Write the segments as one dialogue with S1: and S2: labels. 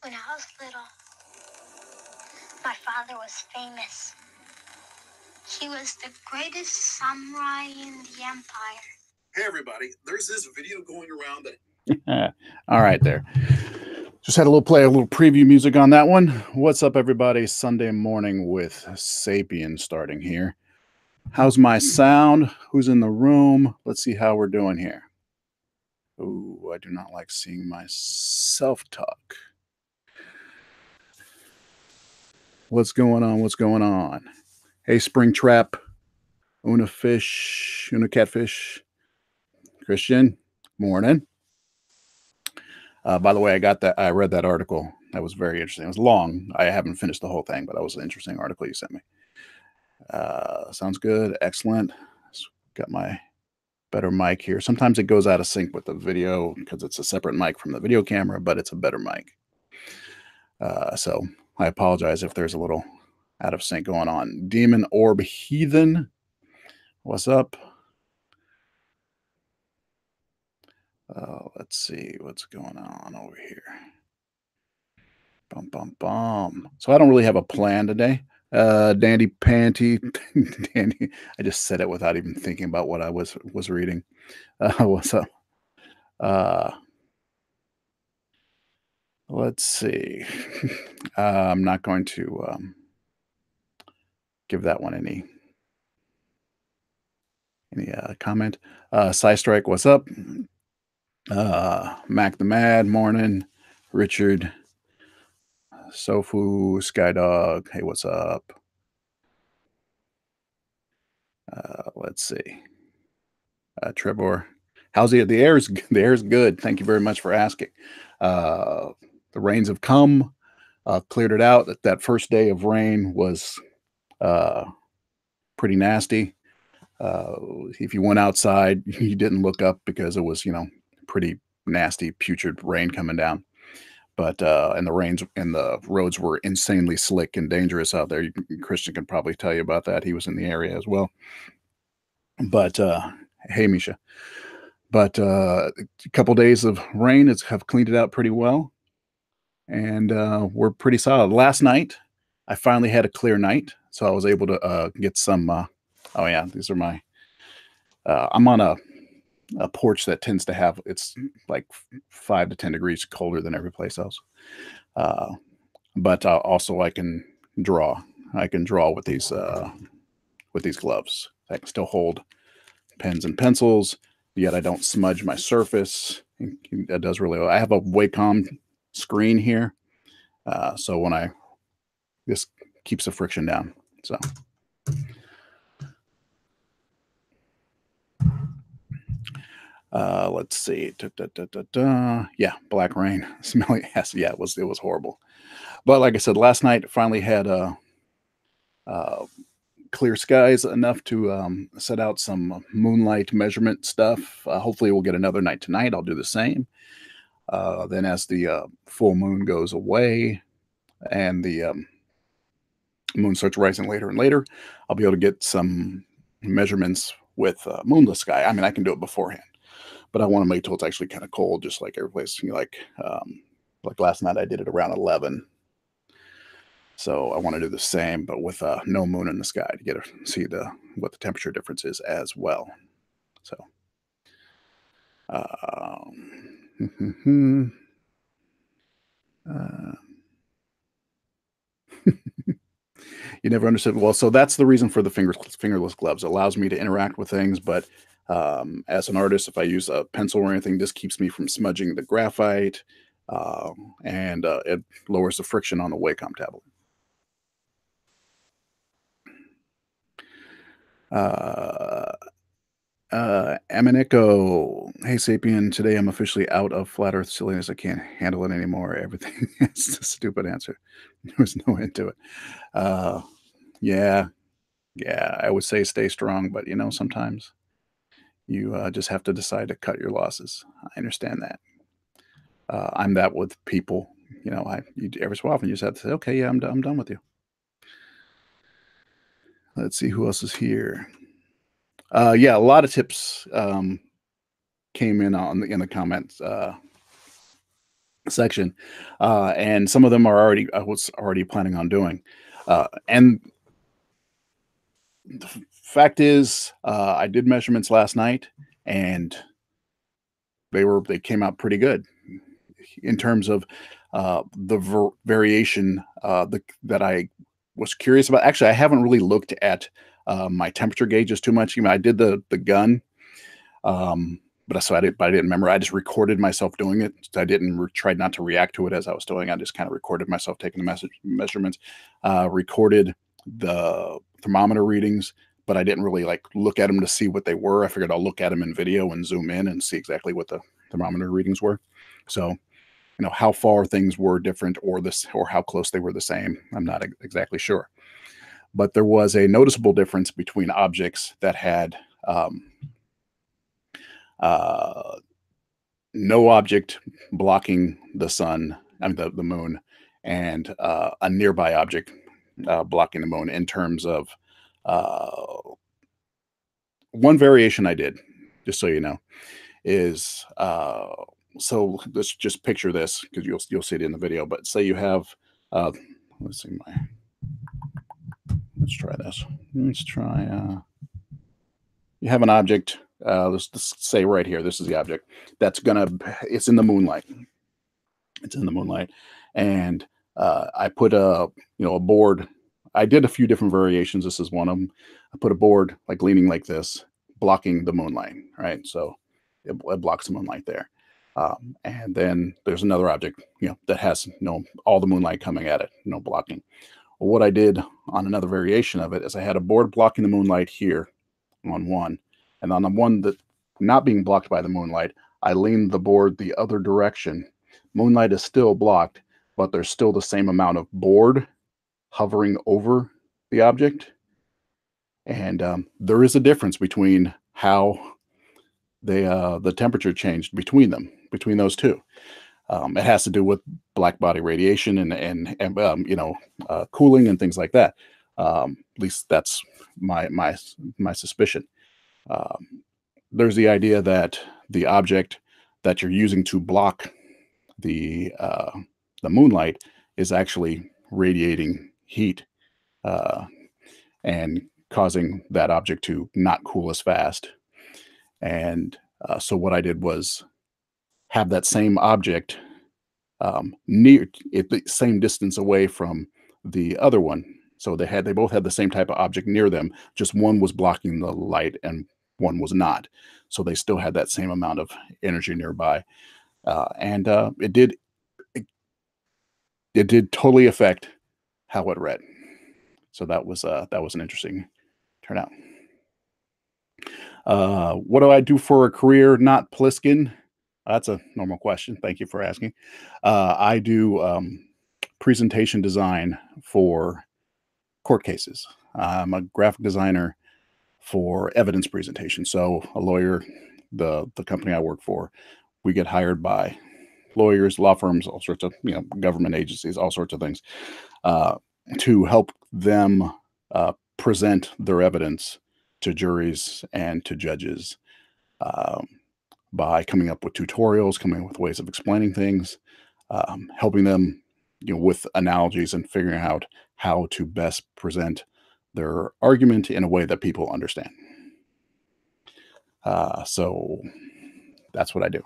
S1: When I was little, my father was famous. He was the greatest samurai in the empire.
S2: Hey everybody, there's this video going around that all right there. Just had a little preview music on that one. What's up everybody? Sunday morning with Sapien starting here. How's my sound? Who's in the room? Let's see how we're doing here. Ooh, I do not like seeing myself talk. What's going on? What's going on? Hey, Springtrap, Una Fish, Una Catfish, Christian, morning. By the way, I read that article. That was very interesting. It was long. I haven't finished the whole thing, but that was an interesting article you sent me. Sounds good. Excellent. Got my better mic here. Sometimes it goes out of sync with the video because it's a separate mic from the video camera, but it's a better mic. So I apologize if there's a little out of sync going on. Demon Orb Heathen, what's up? Let's see what's going on over here. Bum, bum, bum. So I don't really have a plan today. Dandy Panty, Dandy. I just said it without even thinking about what I was reading. What's up? Let's see. I'm not going to give that one any comment. Strike, what's up? Mac the Mad, morning. Richard, Sofu, Skydog, hey, what's up? Let's see. Trevor, how's the air is good. Thank you very much for asking. The rains have come, cleared it out. That first day of rain was pretty nasty. If you went outside, you didn't look up because it was, pretty nasty, putrid rain coming down. But and the roads were insanely slick and dangerous out there. Christian can probably tell you about that. He was in the area as well. But hey, Misha. But a couple days of rain have cleaned it out pretty well, and we're pretty solid. Last night, I finally had a clear night, so I was able to get some. Oh yeah, these are my. I'm on a porch that tends to have, it's like 5 to 10 degrees colder than every place else. But also I can draw. I can draw with these gloves. I can still hold pens and pencils, yet I don't smudge my surface. That does really well. I have a Wacom screen here, so when this keeps the friction down. So. Let's see. Yeah, black rain. Smelly ass. Yeah, it was horrible. But like I said, last night finally had clear skies enough to set out some moonlight measurement stuff. Hopefully we'll get another night tonight. I'll do the same. Then as the full moon goes away and the moon starts rising later and later, I'll be able to get some measurements with moonless sky. I mean, I can do it beforehand, but I want to make till it's actually kind of cold, just like every place. Like last night, I did it around 11. So I want to do the same, but with no moon in the sky to see what the temperature difference is as well. So, you never understood. Well, so that's the reason for the fingerless gloves. It allows me to interact with things, but as an artist, if I use a pencil or anything, this keeps me from smudging the graphite, and it lowers the friction on the Wacom tablet. Amanico, hey Sapien, today I'm officially out of flat earth silliness. I can't handle it anymore. Everything is a stupid answer. There was no end to it. Yeah, I would say stay strong, but sometimes you just have to decide to cut your losses. I understand that. I'm that with people. Every so often you just have to say, okay, yeah, I'm done with you. Let's see who else is here. Yeah, a lot of tips came in the comments. section, and some of them are already I was already planning on doing. And the fact is, I did measurements last night, and they came out pretty good in terms of the variation that I was curious about. Actually, I haven't really looked at my temperature gauges too much. I did the gun, but I didn't remember. I just recorded myself doing it. So I didn't try not to react to it as I was doing. I just kind of recorded myself taking the measurements, recorded the thermometer readings, but I didn't really like look at them to see what they were. I figured I'll look at them in video and zoom in and see exactly what the thermometer readings were. So how far things were different or how close they were the same, I'm not exactly sure. But there was a noticeable difference between objects that had uh, no object blocking the sun, I mean the moon, and a nearby object blocking the moon in terms of uh, one variation I did, just so you know, is so let's just picture this because you'll see it in the video. But say you have uh, let's see my let's try this. Let's try you have an object. Let's say right here, this is the object that's gonna. It's in the moonlight. It's in the moonlight, and I put a board. I did a few different variations. This is one of them. I put a board like leaning like this, blocking the moonlight. Right, so it blocks the moonlight there. And then there's another object, that has all the moonlight coming at it, no blocking. Well, what I did on another variation of it is I had a board blocking the moonlight here on one, and on the one that not being blocked by the moonlight, I leaned the board the other direction. Moonlight is still blocked, but there's still the same amount of board hovering over the object. And there is a difference between how the temperature changed between those two. It has to do with black body radiation and cooling and things like that. At least that's my suspicion. Um, there's the idea that the object that you're using to block the uh, the moonlight is actually radiating heat uh, and causing that object to not cool as fast. And so what I did was have that same object near at the same distance away from the other one. So they both had the same type of object near them. Just one was blocking the light and one was not. So they still had that same amount of energy nearby, and it, it did totally affect how it read. So that was an interesting turnout. What do I do for a career? Not Pliskin. That's a normal question. Thank you for asking. I do presentation design for court cases. I'm a graphic designer for evidence presentation. So a lawyer, the company I work for, we get hired by lawyers, law firms, all sorts of government agencies, all sorts of things, uh, to help them present their evidence to juries and to judges, um, by coming up with tutorials, coming up with ways of explaining things, helping them, with analogies and figuring out how to best present their argument in a way that people understand. So that's what I do.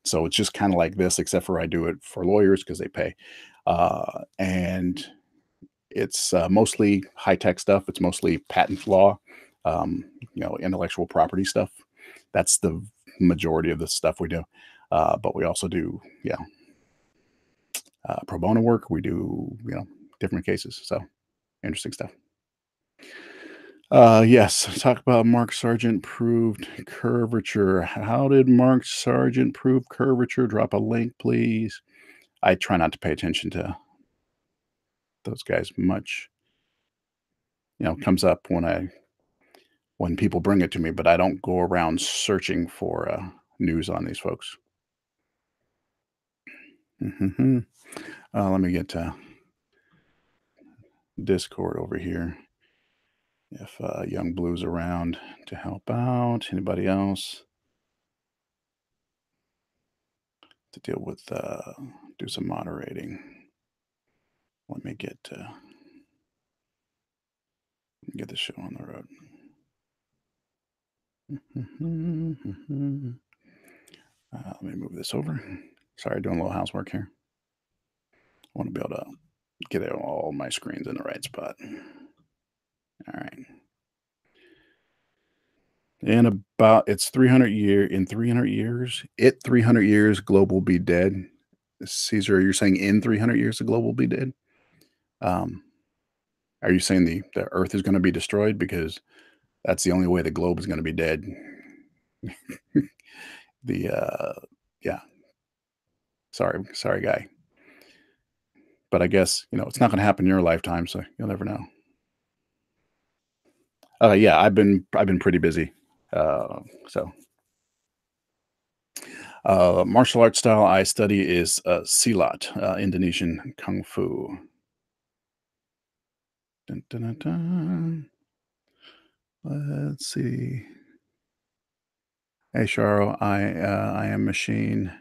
S2: So it's just kind of like this, except for I do it for lawyers because they pay. And it's mostly high tech stuff. It's mostly patent law, intellectual property stuff. That's the majority of the stuff we do. But we also do, pro bono work. We do, different cases. So interesting stuff. Yes, talk about Mark Sargent proved curvature. How did Mark Sargent prove curvature? Drop a link, please. I try not to pay attention to those guys much. Comes up when people bring it to me, but I don't go around searching for news on these folks. Hmm. Let me get to Discord over here. If Young Blue's around to help out, anybody else? to deal with, do some moderating. Let me get the show on the road. Let me move this over. Sorry, doing a little housework here. I want to be able to get all my screens in the right spot. All right. In about it's 300 in 300 years, 300 years, globe will be dead. Caesar, you're saying in 300 years, the globe will be dead? Um, are you saying the Earth is going to be destroyed? Because that's the only way the globe is going to be dead. the yeah, sorry, guy. But I guess it's not going to happen in your lifetime, so you'll never know. Yeah, I've been pretty busy. So martial arts style I study is silat, Indonesian kung fu. Dun, dun, dun, dun. Let's see. Hey, Sharo, I am machine.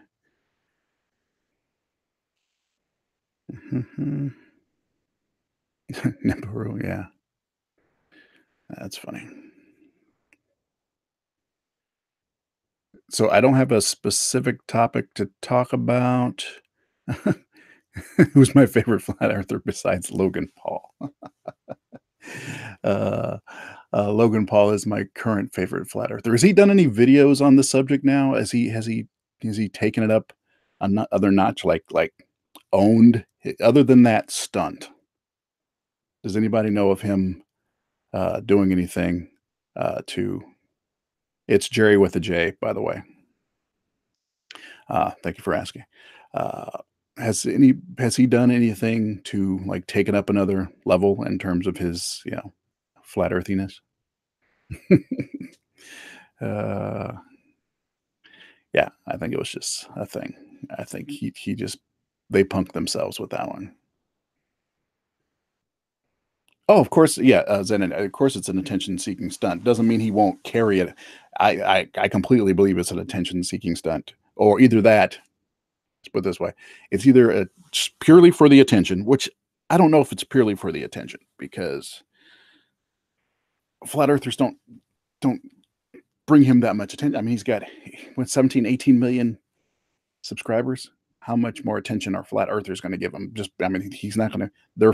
S2: Nibiru, yeah, that's funny. So I don't have a specific topic to talk about. Who's my favorite flat earther besides Logan Paul? uh, Logan Paul is my current favorite flat earther. Has he done any videos on the subject now? Has he taken it up other notch, like owned other than that stunt? Does anybody know of him doing anything to? It's Jerry with a J, by the way. Thank you for asking. Uh, has he done anything to like take it up another level in terms of his flat earthiness? uh, yeah, I think it was just a thing. I think he just they punked themselves with that one. Oh, of course, yeah, Zen. Of course, it's an attention-seeking stunt. Doesn't mean he won't carry it. I completely believe it's an attention-seeking stunt, or either that. Let's put it this way: it's either purely for the attention, which I don't know if it's purely for the attention because flat earthers don't bring him that much attention. I mean, he's got what 17, 18 million subscribers. How much more attention are flat earthers going to give him? Just, I mean, he's not going to.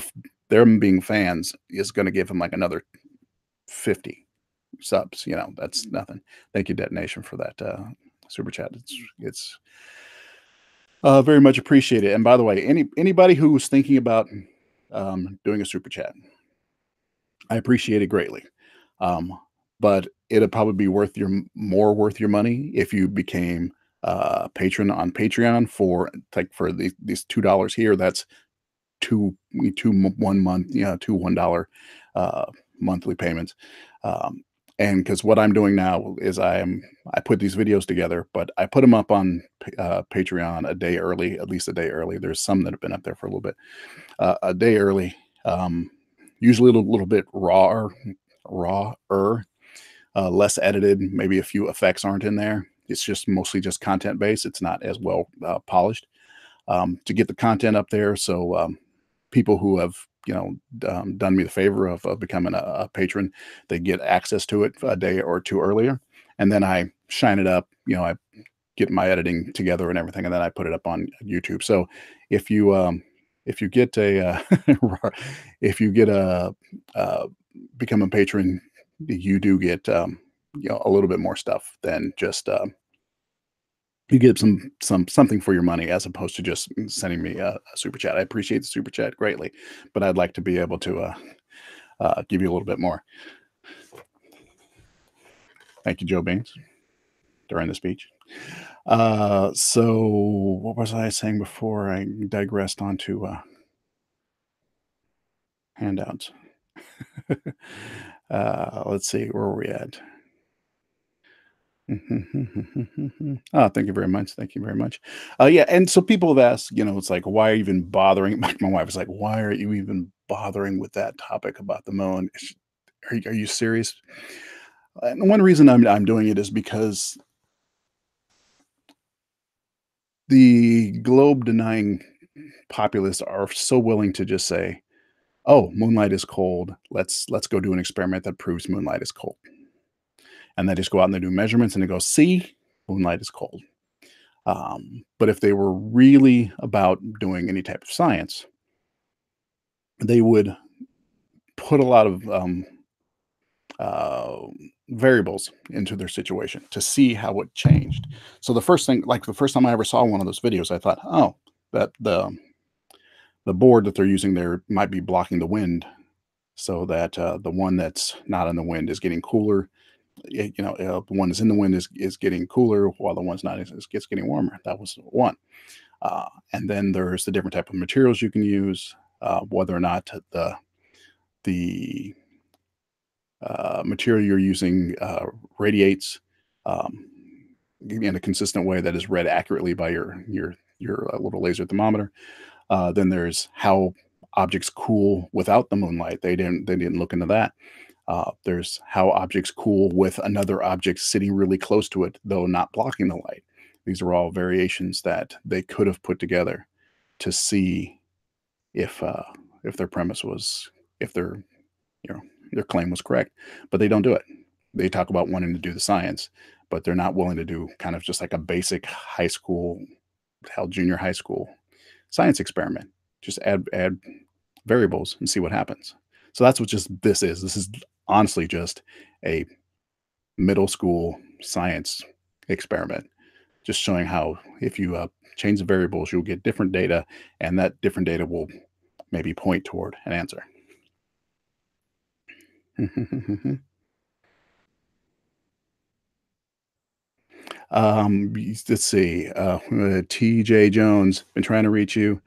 S2: Them being fans is going to give him like another 50 subs. That's nothing. Thank you, Detonation, for that super chat. It's very much appreciated. And by the way, anybody who's thinking about doing a super chat, I appreciate it greatly. But it'd probably be more worth your money if you became a patron on Patreon for these $2 here. That's two 1 month, two $1 uh, monthly payments. And because what I'm doing now is I put these videos together, but I put them up on Patreon a day early, at least a day early. There's some that have been up there for a little bit, a day early. Usually a little bit rawer, less edited. Maybe a few effects aren't in there. It's just mostly just content based. It's not as well polished to get the content up there. So people who have done me the favor of becoming a patron, they get access to it a day or two earlier, and then I shine it up. I get my editing together and everything, and then I put it up on YouTube. So if you get a if you get become a patron, you do get a little bit more stuff than just you get something for your money as opposed to just sending me a super chat. I appreciate the super chat greatly, but I'd like to be able to give you a little bit more. Thank you, Joe Baines, during the speech. So what was I saying before I digressed onto handouts? Let's see, where were we at? Oh, thank you very much. Thank you very much. Yeah, and so people have asked, it's like, why are you even bothering? My wife was like, why are you even bothering with that topic about the moon? Are you serious? And one reason I'm doing it is because the globe denying populace are so willing to just say, "Oh, moonlight is cold. Let's go do an experiment that proves moonlight is cold." And they just go out and they do measurements and they go, "See, moonlight is cold." But if they were really about doing any type of science, they would put a lot of uh, variables into their situation to see how it changed. So the first thing, like the first time I ever saw one of those videos, I thought, oh, that the board that they're using there might be blocking the wind, so that the one that's not in the wind is getting cooler. The one that's in the wind is getting cooler, while the one's not is gets getting warmer. That was one. And then there's the different type of materials you can use, whether or not the material you're using radiates um, in a consistent way that is read accurately by your little laser thermometer. Then there's how objects cool without the moonlight. They didn't look into that. There's how objects cool with another object sitting really close to it, though not blocking the light. These are all variations that they could have put together to see if uh, if their premise was if you know their claim was correct, but they don't do it. They talk about wanting to do the science, but they're not willing to do kind of just like a basic high school, hell, junior high school science experiment. Just add variables and see what happens. So that's what just this is. This is honestly just a middle school science experiment, just showing how if you change the variables, you'll get different data, and that different data will maybe point toward an answer. Let's see. TJ Jones, been trying to reach you.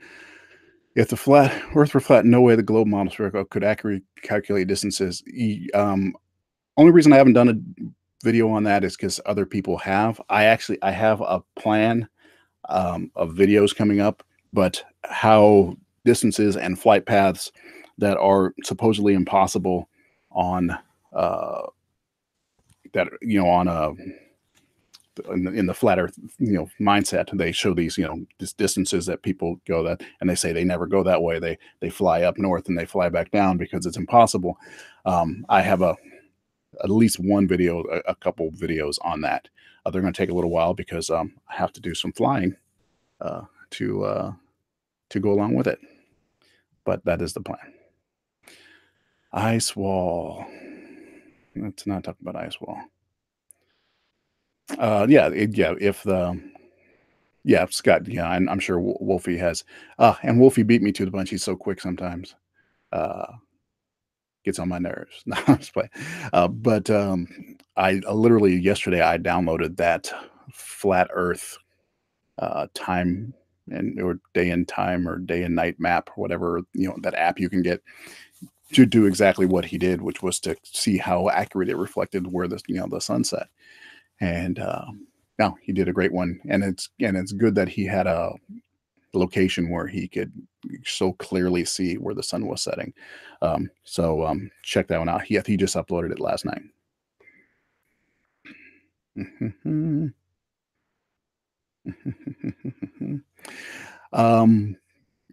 S2: If the flat Earth were flat, no way the globe model spherical could accurately calculate distances. Only reason I haven't done a video on that is because other people have. I have a plan of videos coming up, but how distances and flight paths that are supposedly impossible on uh, that on a in the flat earth mindset, they show these these distances that people go that, and they say they never go that way. They fly up north and they fly back down because it's impossible. I have at least one video, a couple videos on that. They're going to take a little while because I have to do some flying uh, to to go along with it, but that is the plan. Ice wall. Let's not talk about ice wall. Yeah, if the yeah, Scott, yeah, I'm sure Wolfie has. And Wolfie beat me to the punch. He's so quick sometimes. Uh, Gets on my nerves. No, I'm just playing. But I literally yesterday I downloaded that flat Earth time and or day and time or day and night map or whatever that app you can get to do exactly what he did, which was to see how accurate it reflected where the sunset. And no, he did a great one, and it's good that he had a location where he could so clearly see where the sun was setting. Check that one out. He just uploaded it last night. um,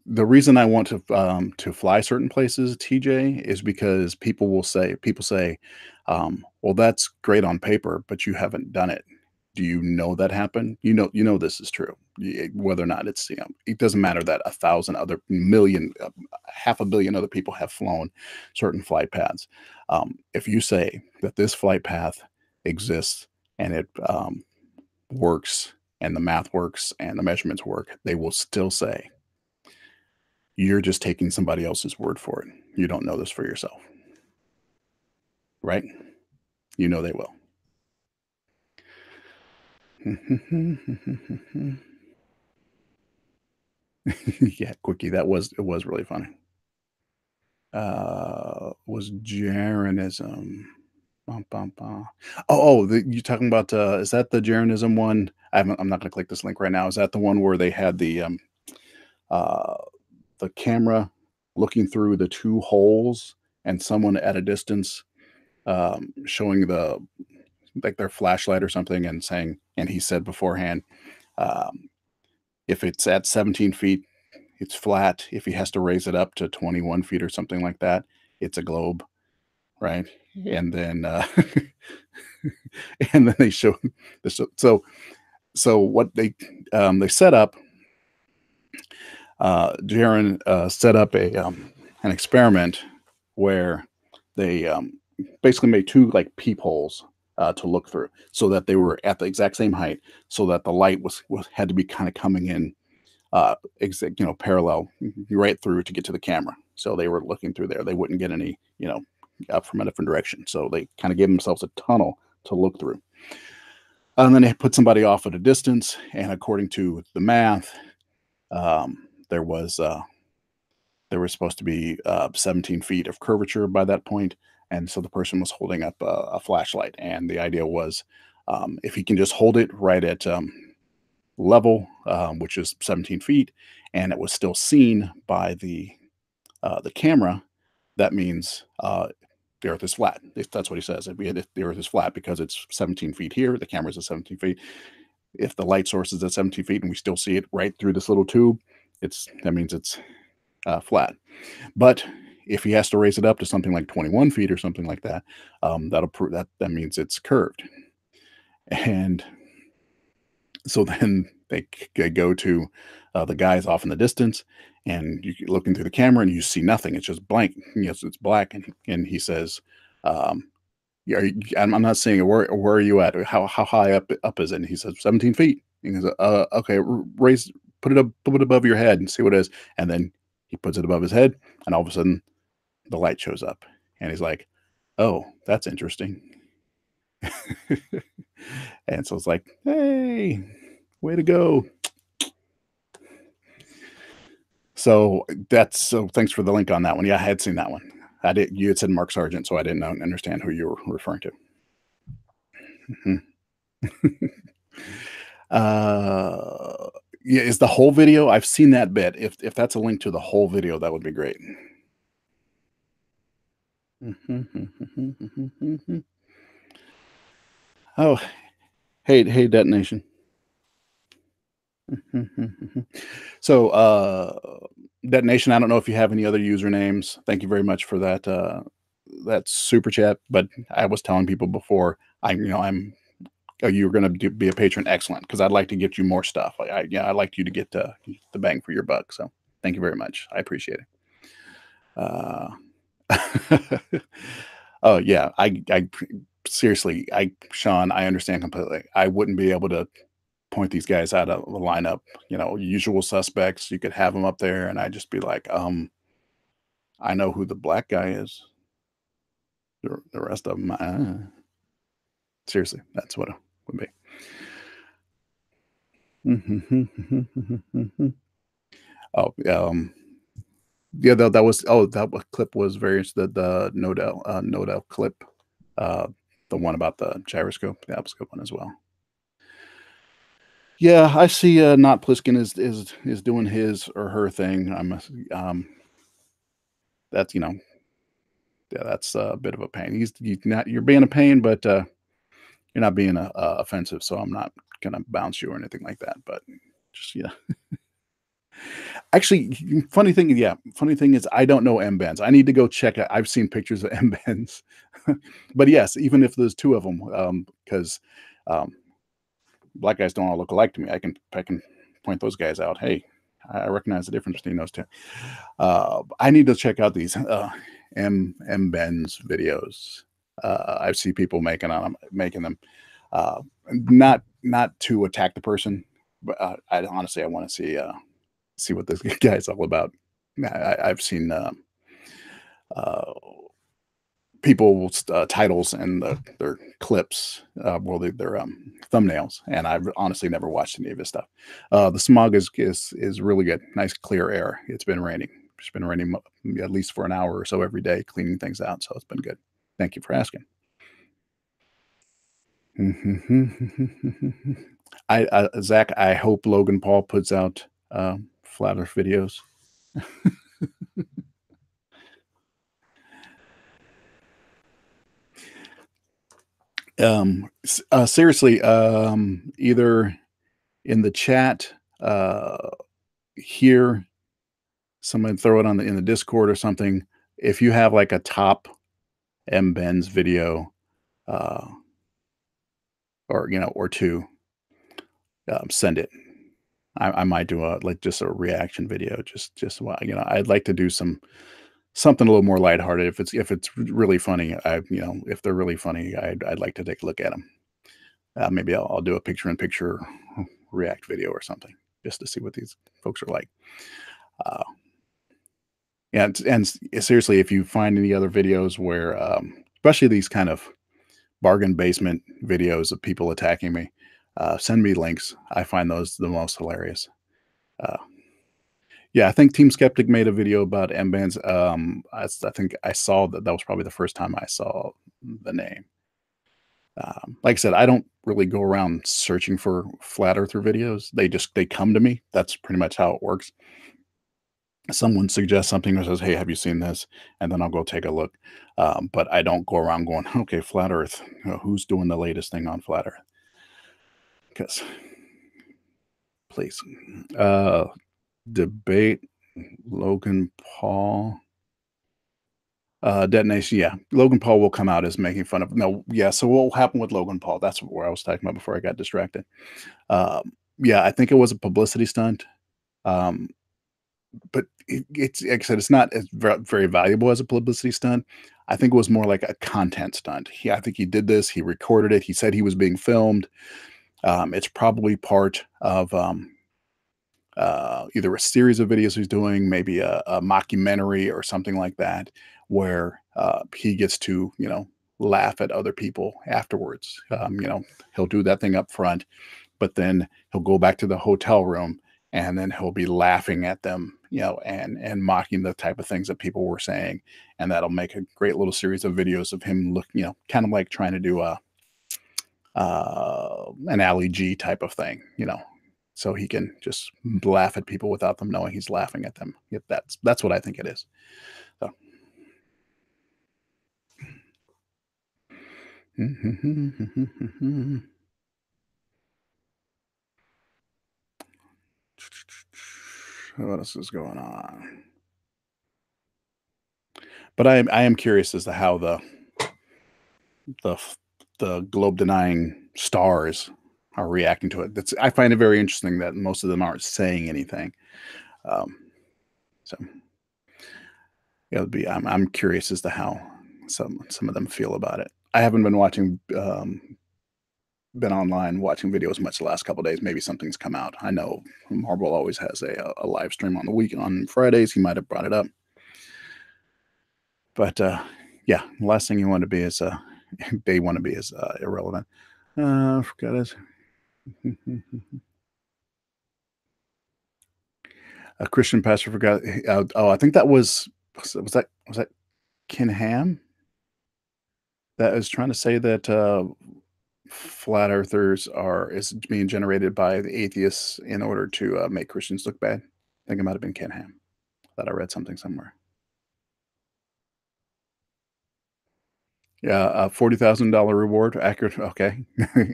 S2: the reason I want to fly certain places, TJ, is because people say, "Well, that's great on paper, but you haven't done it. Do you know that happened? You know this is true. Whether or not it's it doesn't matter that 1,000 other million, half a billion other people have flown certain flight paths. If you say that this flight path exists and it works and the math works and the measurements work, they will still say you're just taking somebody else's word for it. You don't know this for yourself, right? You know they will. Yeah, quickie. It was really funny. Was Jeranism. Bum, bum, bum. You talking about is that the Jeranism one? I'm not gonna click this link right now. Is that the one where they had uh the camera looking through the two holes and someone at a distance showing like their flashlight or something and saying, and he said beforehand, um, If it's at 17 feet, it's flat. If he has to raise it up to 21 feet or something like that, it's a globe, right? And then and then they show this. So what they set up, Jaron set up an experiment where they basically made two like peepholes to look through, so that they were at the exact same height, so that the light was had to be kind of coming in, parallel right through to get to the camera. So they were looking through there. They wouldn't get any, up from a different direction. So they kind of gave themselves a tunnel to look through. And then they put somebody off at a distance, and according to the math, there was supposed to be 17 feet of curvature by that point, and so the person was holding up a flashlight, and the idea was, if he can just hold it right at level, which is 17 feet, and it was still seen by the camera, that means the Earth is flat. That's what he says. If the Earth is flat because it's 17 feet here, the camera's at 17 feet. If the light source is at 17 feet and we still see it right through this little tube, that means it's flat. But if he has to raise it up to something like 21 feet or something like that, that'll prove that means it's curved. And so then they go to the guys off in the distance, and you looking through the camera and you see nothing. It's just blank. Yes, it's black. And he says, yeah, I'm not saying where are you at? How high up is it? And he says 17 feet. And he goes, okay, put it above your head and see what it is. And then he puts it above his head, and all of a sudden the light shows up, and he's like, oh, that's interesting. And so it's like, hey, way to go. So thanks for the link on that one. Yeah, I had seen that one. You had said Mark Sargent, so I didn't understand who you were referring to. Yeah, is the whole video? I've seen that bit. If that's a link to the whole video, that would be great. Oh, hey, detonation. So, detonation. I don't know if you have any other usernames. Thank you very much for that super chat. But I was telling people before, I'm you're going to be a patron. Excellent, because I'd like to get you more stuff. I'd like you to get the bang for your buck. So thank you very much. I appreciate it. Oh yeah, I seriously, Sean, I understand completely. I wouldn't be able to point these guys out of the lineup. Usual suspects. You could have them up there, and I'd just be like, I know who the black guy is. The rest of them, seriously, that's what it would be. Oh, yeah, that clip was various, the Nodal clip, the one about the gyroscope. That was a good one as well. Yeah, I see. Not Pliskin is doing his or her thing. That's yeah, that's a bit of a pain. You're being a pain, but you're not being offensive. So I'm not gonna bounce you or anything like that. But just Actually, funny thing, yeah, funny thing is I don't know M Benz. I need to go check it. I've seen pictures of M Benz, but yes, even if there's two of them, because black guys don't all look alike to me. I can point those guys out. Hey, I recognize the difference between those two. I need to check out these M Benz videos. I see people making them, not to attack the person, but I honestly I want to see what this guy's all about. I've seen uh, people titles and their clips, their thumbnails, and I've honestly never watched any of his stuff. The smog is really good, nice clear air. It's been raining. It's been raining at least for an hour or so every day, cleaning things out. So it's been good. Thank you for asking. Zach, I hope Logan Paul puts out flat Earth videos. Seriously, either in the chat uh, here, someone throw it on the in the Discord or something. If you have like a top M Benz video, uh, or or two, send it. I might do a like just a reaction video. Just well, I'd like to do something a little more lighthearted. If it's really funny, if they're really funny, I'd like to take a look at them. Maybe I'll do a picture in picture react video or something just to see what these folks are like. Uh, yeah, seriously, if you find any other videos where, especially these kind of bargain basement videos of people attacking me, send me links. I find those the most hilarious. Uh, yeah, I think Team Skeptic made a video about M bands. I think I saw that was probably the first time I saw the name. Like I said, I don't really go around searching for flat earther videos. They come to me. That's pretty much how it works. Someone suggests something or says, "Hey, have you seen this?" And then I'll go take a look. But I don't go around going, "Okay, flat Earth. Who's doing the latest thing on flat Earth?" Because please, uh, debate Logan Paul. Detonation, yeah. Logan Paul will come out as making fun of no, yeah. So what will happen with Logan Paul? That's where I was talking about before I got distracted. Yeah, I think it was a publicity stunt. Um, but it's like I said, it's not as very valuable as a publicity stunt. I think it was more like a content stunt. I think he did this. He recorded it. He said he was being filmed. It's probably part of either a series of videos he's doing, maybe a mockumentary or something like that, where he gets to laugh at other people afterwards. He'll do that thing up front, but then he'll go back to the hotel room and then he'll be laughing at them, and mocking the type of things that people were saying, and that'll make a great little series of videos of him kind of like trying to do a an Ali G type of thing, so he can just laugh at people without them knowing he's laughing at them. Yep, that's what I think it is. So. What else is going on? But I am curious as to how the the globe denying stars are reacting to it. I find it very interesting that most of them aren't saying anything. Um, so it'll be I'm curious as to how some of them feel about it. I haven't been online watching videos much the last couple days. Maybe something's come out. I know Marvel always has a live stream on the week on Fridays. He might have brought it up, but yeah, the last thing you want to be is they want to be is irrelevant. Forgot his. A Christian pastor forgot. Oh, I think that was that Ken Ham that is trying to say that flat earthers is being generated by the atheists in order to make Christians look bad. I think it might have been Ken Ham that I read something somewhere. Yeah, $40,000 reward. Accurate. Okay,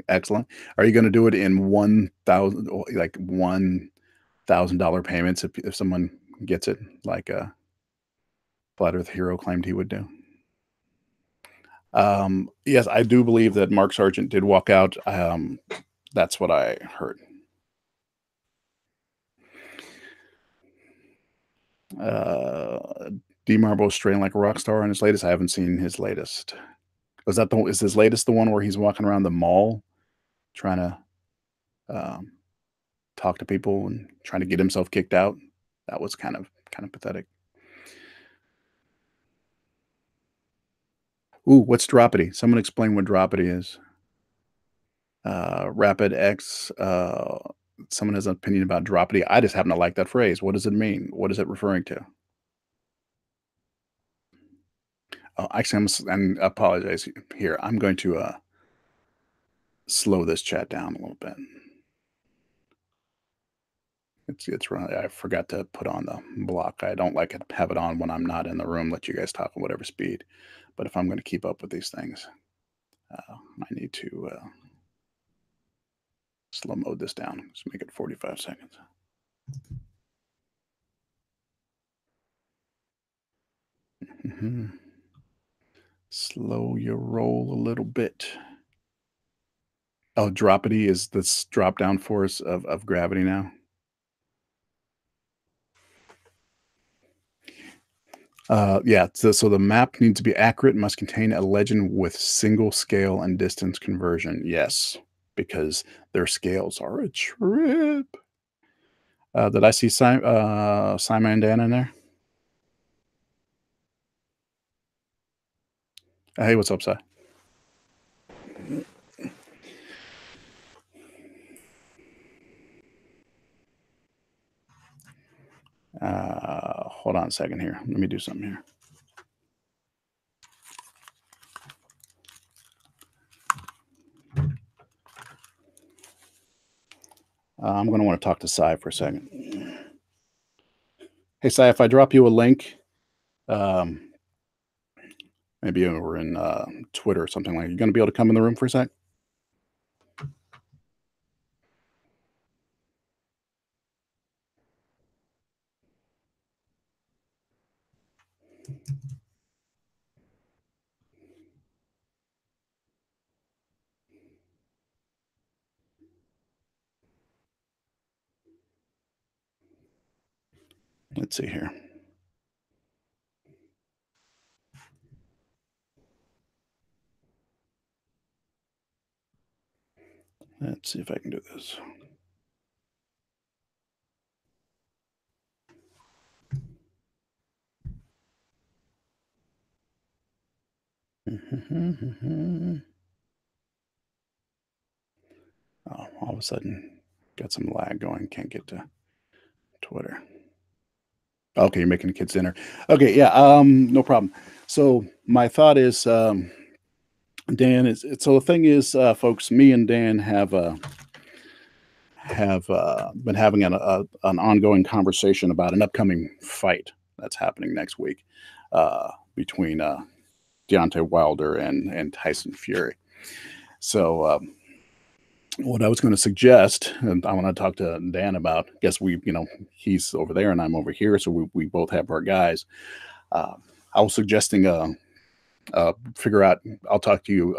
S2: excellent. Are you going to do it in 1,000 like $1,000 payments if someone gets it, like a flat Earth hero claimed he would do? Yes, I do believe that Mark Sargent did walk out. That's what I heard. Uh, D Marble straining like a rock star in his latest. I haven't seen his latest. Is his latest the one where he's walking around the mall trying to um, talk to people and trying to get himself kicked out? That was kind of pathetic. Ooh, what's Dropity? Someone explain what Dropity is. Rapid X. Someone has an opinion about Dropity. I just happen to like that phrase. What does it mean? What is it referring to? Actually, and apologize here. I'm going to slow this chat down a little bit. It's really I forgot to put on the block. I don't like it have it on when I'm not in the room. Let you guys talk at whatever speed. But if I'm going to keep up with these things, I need to slow mode this down. Let's make it 45 seconds. Slow your roll a little bit. Oh, droppity is this drop down force of gravity now. Yeah, so the map needs to be accurate and must contain a legend with single scale and distance conversion. Yes, because their scales are a trip. Did I see Simon and Dan in there? Hey, what's up, Si? Hold on a second here. Let me do something here. I'm going to want to talk to Sai for a second. Hey, Sai, if I drop you a link, um, maybe over in Twitter or something like that, you going to be able to come in the room for a sec? Let's see here. Let's see if I can do this. Oh, all of a sudden, got some lag going. Can't get to Twitter. Okay, you're making the kids dinner. Okay, yeah, no problem. So my thought is, Dan is. So the thing is, folks, me and Dan have been having an ongoing conversation about an upcoming fight that's happening next week between Deontay Wilder and Tyson Fury. So what I was going to suggest, and I want to talk to Dan about. Guess he's over there and I'm over here, so we both have our guys. I was suggesting figure out. I'll talk to you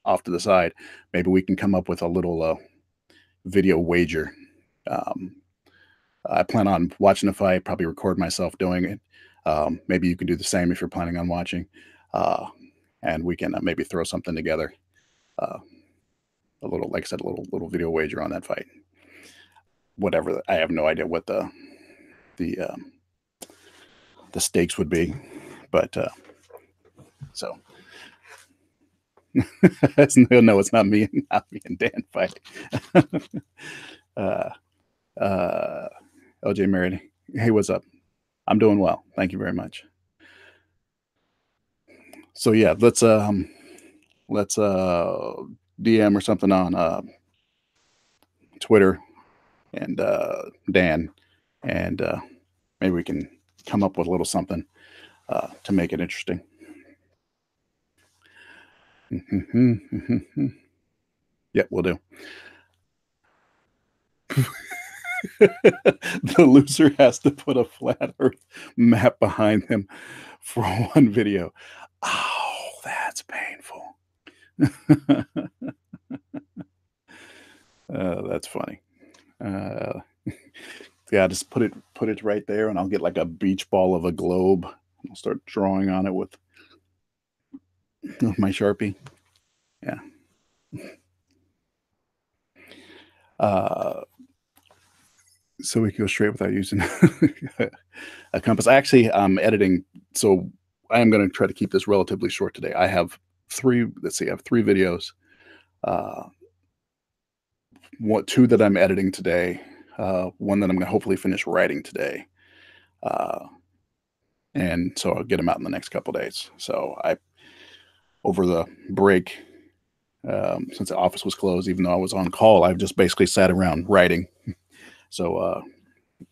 S2: off to the side. Maybe we can come up with a little video wager. Um, I plan on watching the fight. Probably record myself doing it. Maybe you can do the same if you're planning on watching, and we can maybe throw something together. Uh, a little, like I said, a little video wager on that fight. Whatever. I have no idea what the the stakes would be, but so no, it's not me and Dan fighting. uh, LJ Merritt, hey, what's up? I'm doing well, thank you very much. So yeah, let's DM or something on Twitter and Dan, and maybe we can come up with a little something to make it interesting. Yep, we'll do. The loser has to put a flat Earth map behind them for one video. Oh, that's painful. That's funny. Yeah, just put it right there, and I'll get like a beach ball of a globe. I'll start drawing on it with my Sharpie. Yeah. So we can go straight without using a compass. Actually, I'm editing, so I am going to try to keep this relatively short today. I have three. Let's see, I have three videos. Two that I'm editing today. One that I'm going to hopefully finish writing today. And so I'll get them out in the next couple days. So over the break, since the office was closed, even though I was on call, I've just basically sat around writing. So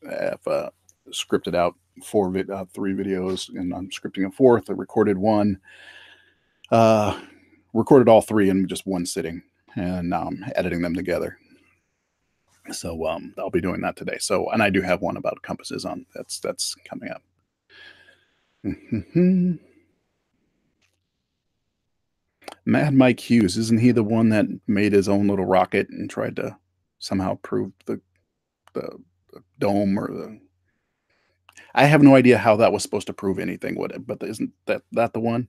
S2: I've scripted out three videos, and I'm scripting a fourth. I recorded one, recorded all three in just one sitting, and now I'm editing them together. So I'll be doing that today. So and I do have one about compasses on that's coming up. Mhm. Mad Mike Hughes, isn't he the one that made his own little rocket and tried to somehow prove the dome or the I have no idea how that was supposed to prove anything, would it? But isn't that the one?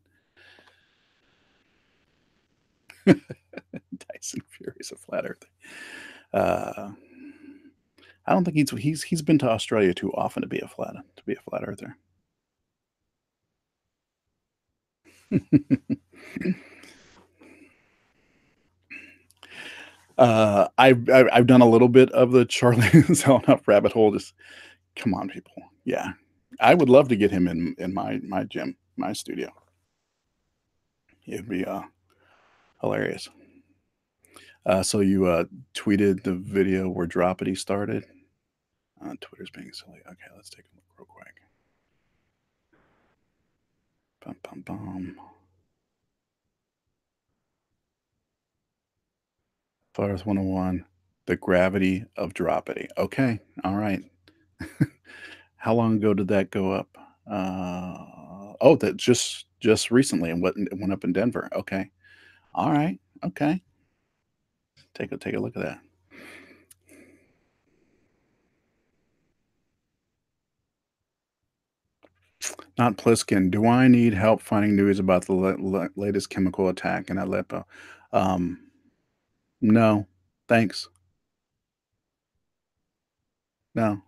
S2: Tyson Fury's a flat earther. Uh, I don't think he's been to Australia too often to be a flat earther. I've done a little bit of the Charlie Zellnut rabbit hole. Just come on, people. Yeah, I would love to get him in my gym, my studio. It'd be hilarious. So you tweeted the video where Dropity started. Twitter's being silly. Okay, let's take a look real quick. Bum, bum, bum. Fires 101. The gravity of Dropity. Okay, all right. How long ago did that go up? Oh, that just recently and went up in Denver. Okay. All right. Okay. Take a look at that. Not Pliskin. Do I need help finding news about the latest chemical attack in Aleppo? Um, no. Thanks. No.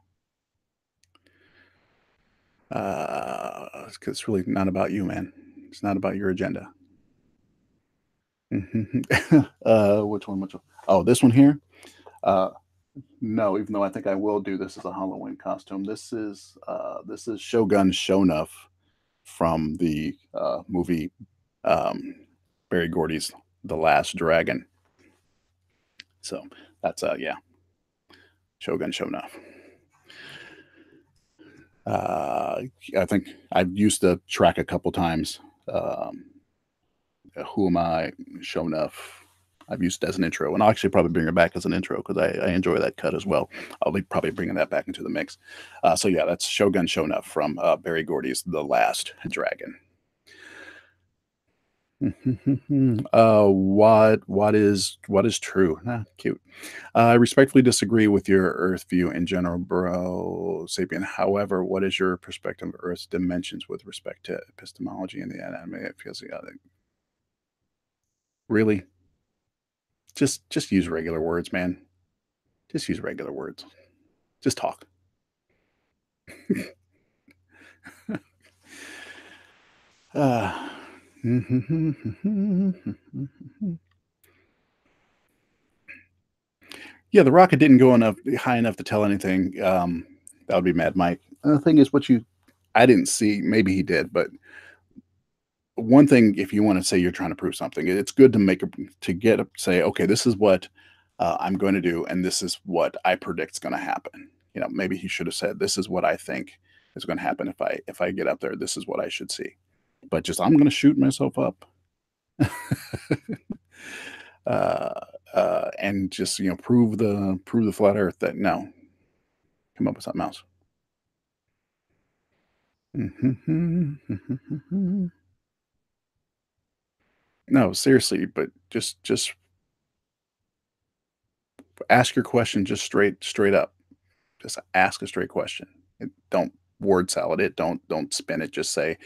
S2: 'Cause it's really not about you, man. It's not about your agenda. Mhm. Which one? Which one? Oh, this one here. Uh, no, even though I think I will do this as a Halloween costume. This is Shogun Shonuff from the movie um, Barry Gordy's The Last Dragon. So that's yeah, Shogun Shonuff. Uh, I think I've used the track a couple times. Um, Who am I? Shonuff. I've used it as an intro, and I'll actually probably bring it back as an intro because I enjoy that cut as well. I'll be probably bringing that back into the mix. So yeah, that's Shogun Shonuff from Barry Gordy's The Last Dragon. What is true? Cute. I respectfully disagree with your Earth view in general, bro, Sapien. However, what is your perspective of Earth's dimensions with respect to epistemology and the anatomy of physiology? Really? Just use regular words, man. Just use regular words. Just talk. Uh, yeah, the rocket didn't go enough high enough to tell anything. That would be Mad Mike. The thing is, I didn't see. Maybe he did, but one thing, if you want to say you're trying to prove something, it's good to say, okay, this is what I'm going to do, and this is what I predict is going to happen. Maybe he should have said, this is what I think is going to happen if I get up there. This is what I should see. But just I'm going to shoot myself up, uh, and just prove the flat Earth that no, come up with something else. No, seriously, but just ask your question just straight up. Just ask a straight question. Don't word salad it. Don't spin it. Just say,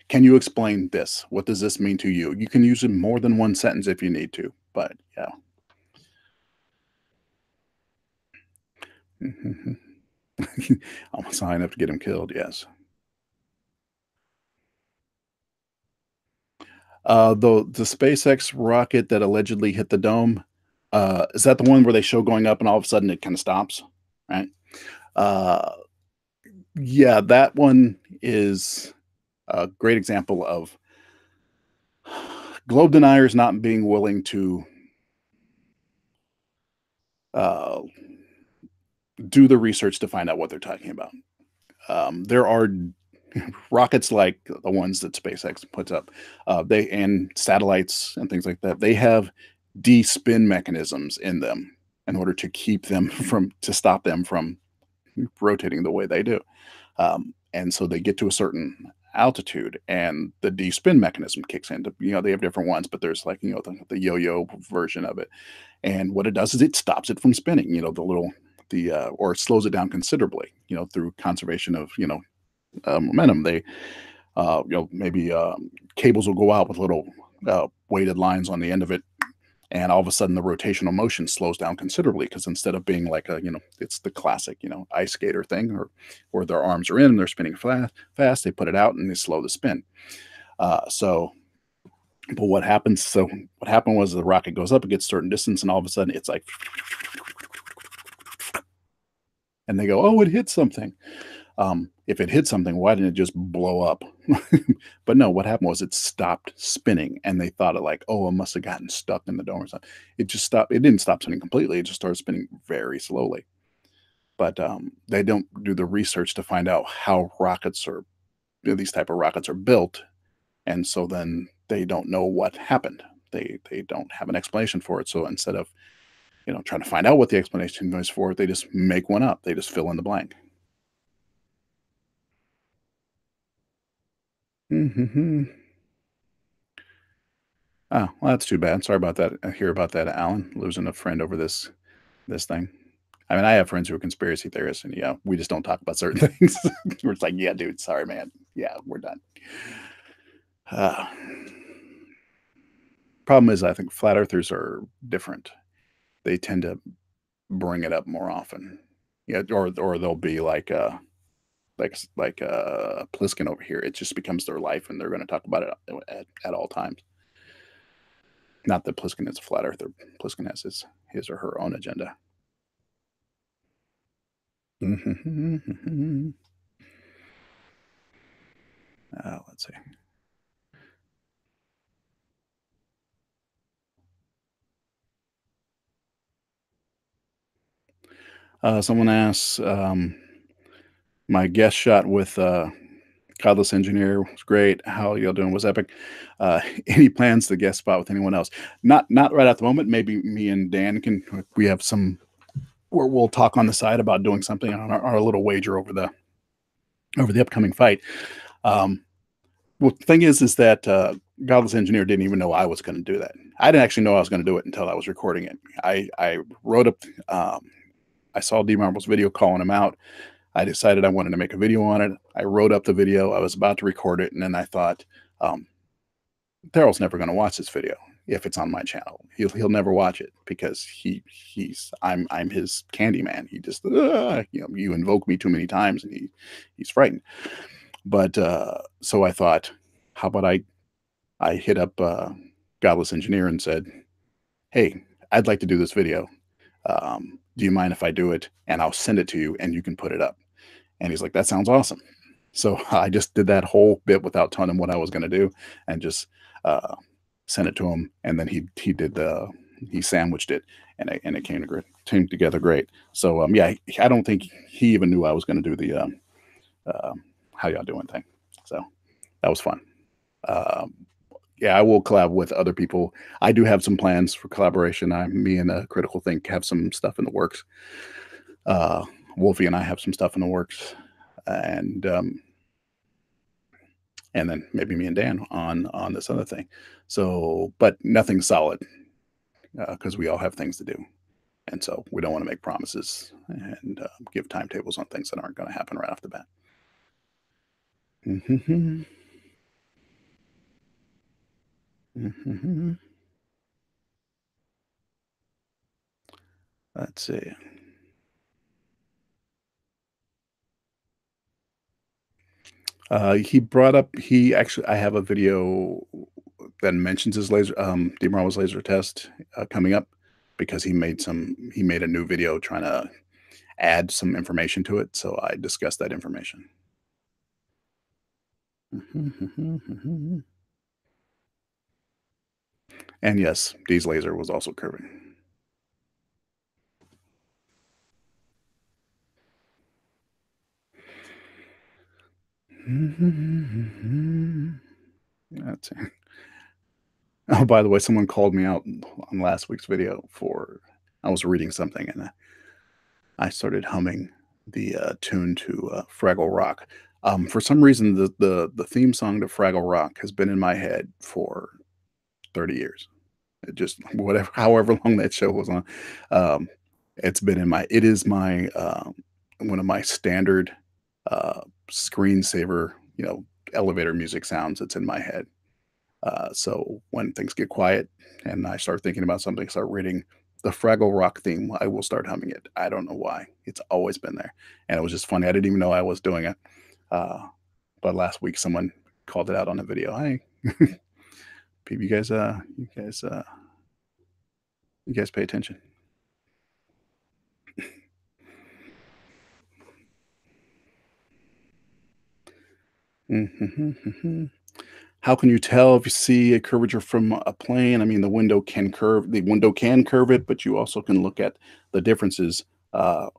S2: "Can you explain this? What does this mean to you?" You can use it more than one sentence if you need to, but yeah. Almost high enough to get him killed. Yes. The SpaceX rocket that allegedly hit the dome. Is that the one where they show going up and all of a sudden it kind of stops? Right. Uh, yeah, that one is a great example of globe deniers not being willing to uh, do the research to find out what they're talking about. There are rockets like the ones that SpaceX puts up, they and satellites and things like that. They have de-spin mechanisms in them. in order to keep them from to stop them from rotating the way they do. And so they get to a certain altitude and the de-spin mechanism kicks in. They have different ones, but there's like, the yo-yo version of it. And what it does is it stops it from spinning, or it slows it down considerably, through conservation of, momentum. Maybe cables will go out with little weighted lines on the end of it, and all of a sudden the rotational motion slows down considerably because instead of being like it's the classic ice skater thing, or their arms are in and they're spinning fast, they put it out and they slow the spin. So but what happened was the rocket goes up, it gets a certain distance, and all of a sudden it's like, and they go, oh, it hit something. If it hit something, why didn't it just blow up? But no, what happened was it stopped spinning, and they thought it like, oh, it must have gotten stuck in the dome or something. It just stopped. It didn't stop spinning completely. It just started spinning very slowly. But they don't do the research to find out how these type of rockets are built, and so then they don't know what happened. They don't have an explanation for it. So instead of trying to find out what the explanation is for, they just make one up. They just fill in the blank. Hmm. Oh, well, that's too bad. Sorry about that. I hear about that, Alan, losing a friend over this thing. I mean, I have friends who are conspiracy theorists, and we just don't talk about certain things. We're just like, yeah, dude, sorry, man. Yeah, we're done. Uh, Problem is, I think flat earthers are different. They tend to bring it up more often. Yeah, or they'll be like Pliskin over here. It just becomes their life, and they're going to talk about it at all times. Not that Pliskin is a flat earther. Pliskin has his or her own agenda. Let's see. Someone asks, my guest shot with Godless Engineer was great. How y'all doing was epic. Any plans to guest spot with anyone else? Not right at the moment. Maybe me and Dan can. We have some where we'll talk on the side about doing something on our little wager over the upcoming fight. Um, well, the thing is that Godless Engineer didn't even know I was going to do that. I didn't actually know I was going to do it until I was recording it. I wrote up. I saw D Marble's video calling him out. I decided I wanted to make a video on it. I wrote up the video. I was about to record it, and then I thought, um, Daryl's never going to watch this video if it's on my channel. He'll never watch it because I'm his candy man. He just you invoke me too many times, and he's frightened. But so I thought, how about I hit up Godless Engineer and said, hey, I'd like to do this video. Do you mind if I do it? And I'll send it to you, and you can put it up. And he's like, that sounds awesome. So I just did that whole bit without telling him what I was going to do, and just sent it to him. And then he sandwiched it, and it came together great. So yeah, I don't think he even knew I was going to do the how y'all doing thing. So that was fun. Um, yeah, I will collab with other people. I do have some plans for collaboration. Me and Critical Think have some stuff in the works. Uh, Wolfie and I have some stuff in the works, and then maybe me and Dan on this other thing. So, but nothing solid because we all have things to do, and so we don't want to make promises and give timetables on things that aren't going to happen right off the bat. Mm-hmm. Mm-hmm. Let's see. He brought up. He actually. I have a video that mentions his laser. Demar's laser test coming up because he made a new video trying to add some information to it. So I discussed that information. And yes, Dee's laser was also curving. That's Oh, by the way, someone called me out on last week's video for I was reading something and I started humming the tune to Fraggle Rock. For some reason, the theme song to Fraggle Rock has been in my head for 30 years. It just whatever, however long that show was on, um, it's been in my. It is my one of my standard uh, screensaver, elevator music sounds. It's in my head. So when things get quiet and I start thinking about something, start reading the Fraggle Rock theme, I will start humming it. I don't know why. It's always been there. And it was just funny. I didn't even know I was doing it. Uh, but last week someone called it out on a video. Hey, people, you guys pay attention. How can you tell if you see a curvature from a plane? I mean, the window can curve it, but you also can look at the differences uh,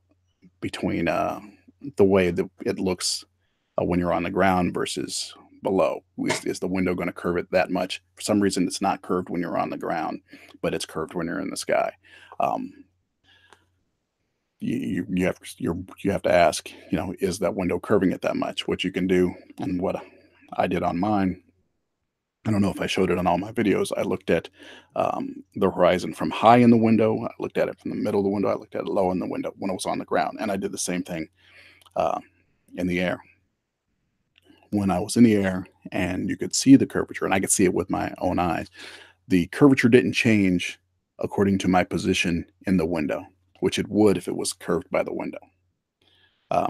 S2: between the way that it looks when you're on the ground versus below. Is the window going to curve it that much? For some reason, it's not curved when you're on the ground, but it's curved when you're in the sky. Um, you have to ask, is that window curving it that much? What you can do, and what I did on mine. I don't know if I showed it on all my videos. I looked at the horizon from high in the window. I looked at it from the middle of the window. I looked at it low in the window when it was on the ground, and I did the same thing uh, in the air. When I was in the air and you could see the curvature, and I could see it with my own eyes, the curvature didn't change according to my position in the window, which it would if it was curved by the window.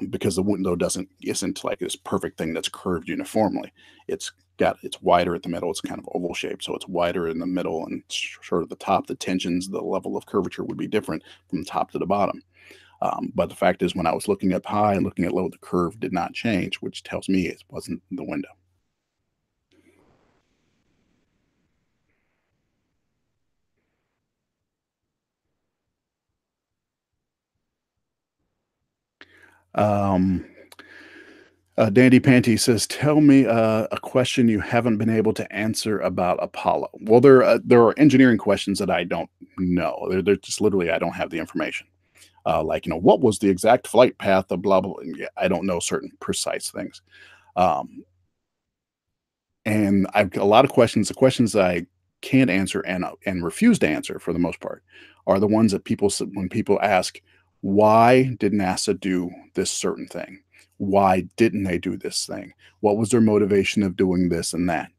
S2: Because the window doesn't isn't like this perfect thing that's curved uniformly. It's wider at the middle. It's kind of oval shaped, so it's wider in the middle and sort of the top. The tensions, the level of curvature would be different from the top to the bottom. But the fact is, when I was looking up high and looking at low, the curve did not change, which tells me it wasn't the window. Um, Dandy Panty says, "Tell me a question you haven't been able to answer about Apollo." Well, there are engineering questions that I don't know. They're just literally I don't have the information. Like what was the exact flight path of blah blah. Blah. Yeah, I don't know certain precise things. Um, and I've got a lot of questions. The questions I can't answer and refuse to answer for the most part are the ones that when people ask, why did NASA do this certain thing? Why didn't they do this thing? What was their motivation of doing this and that?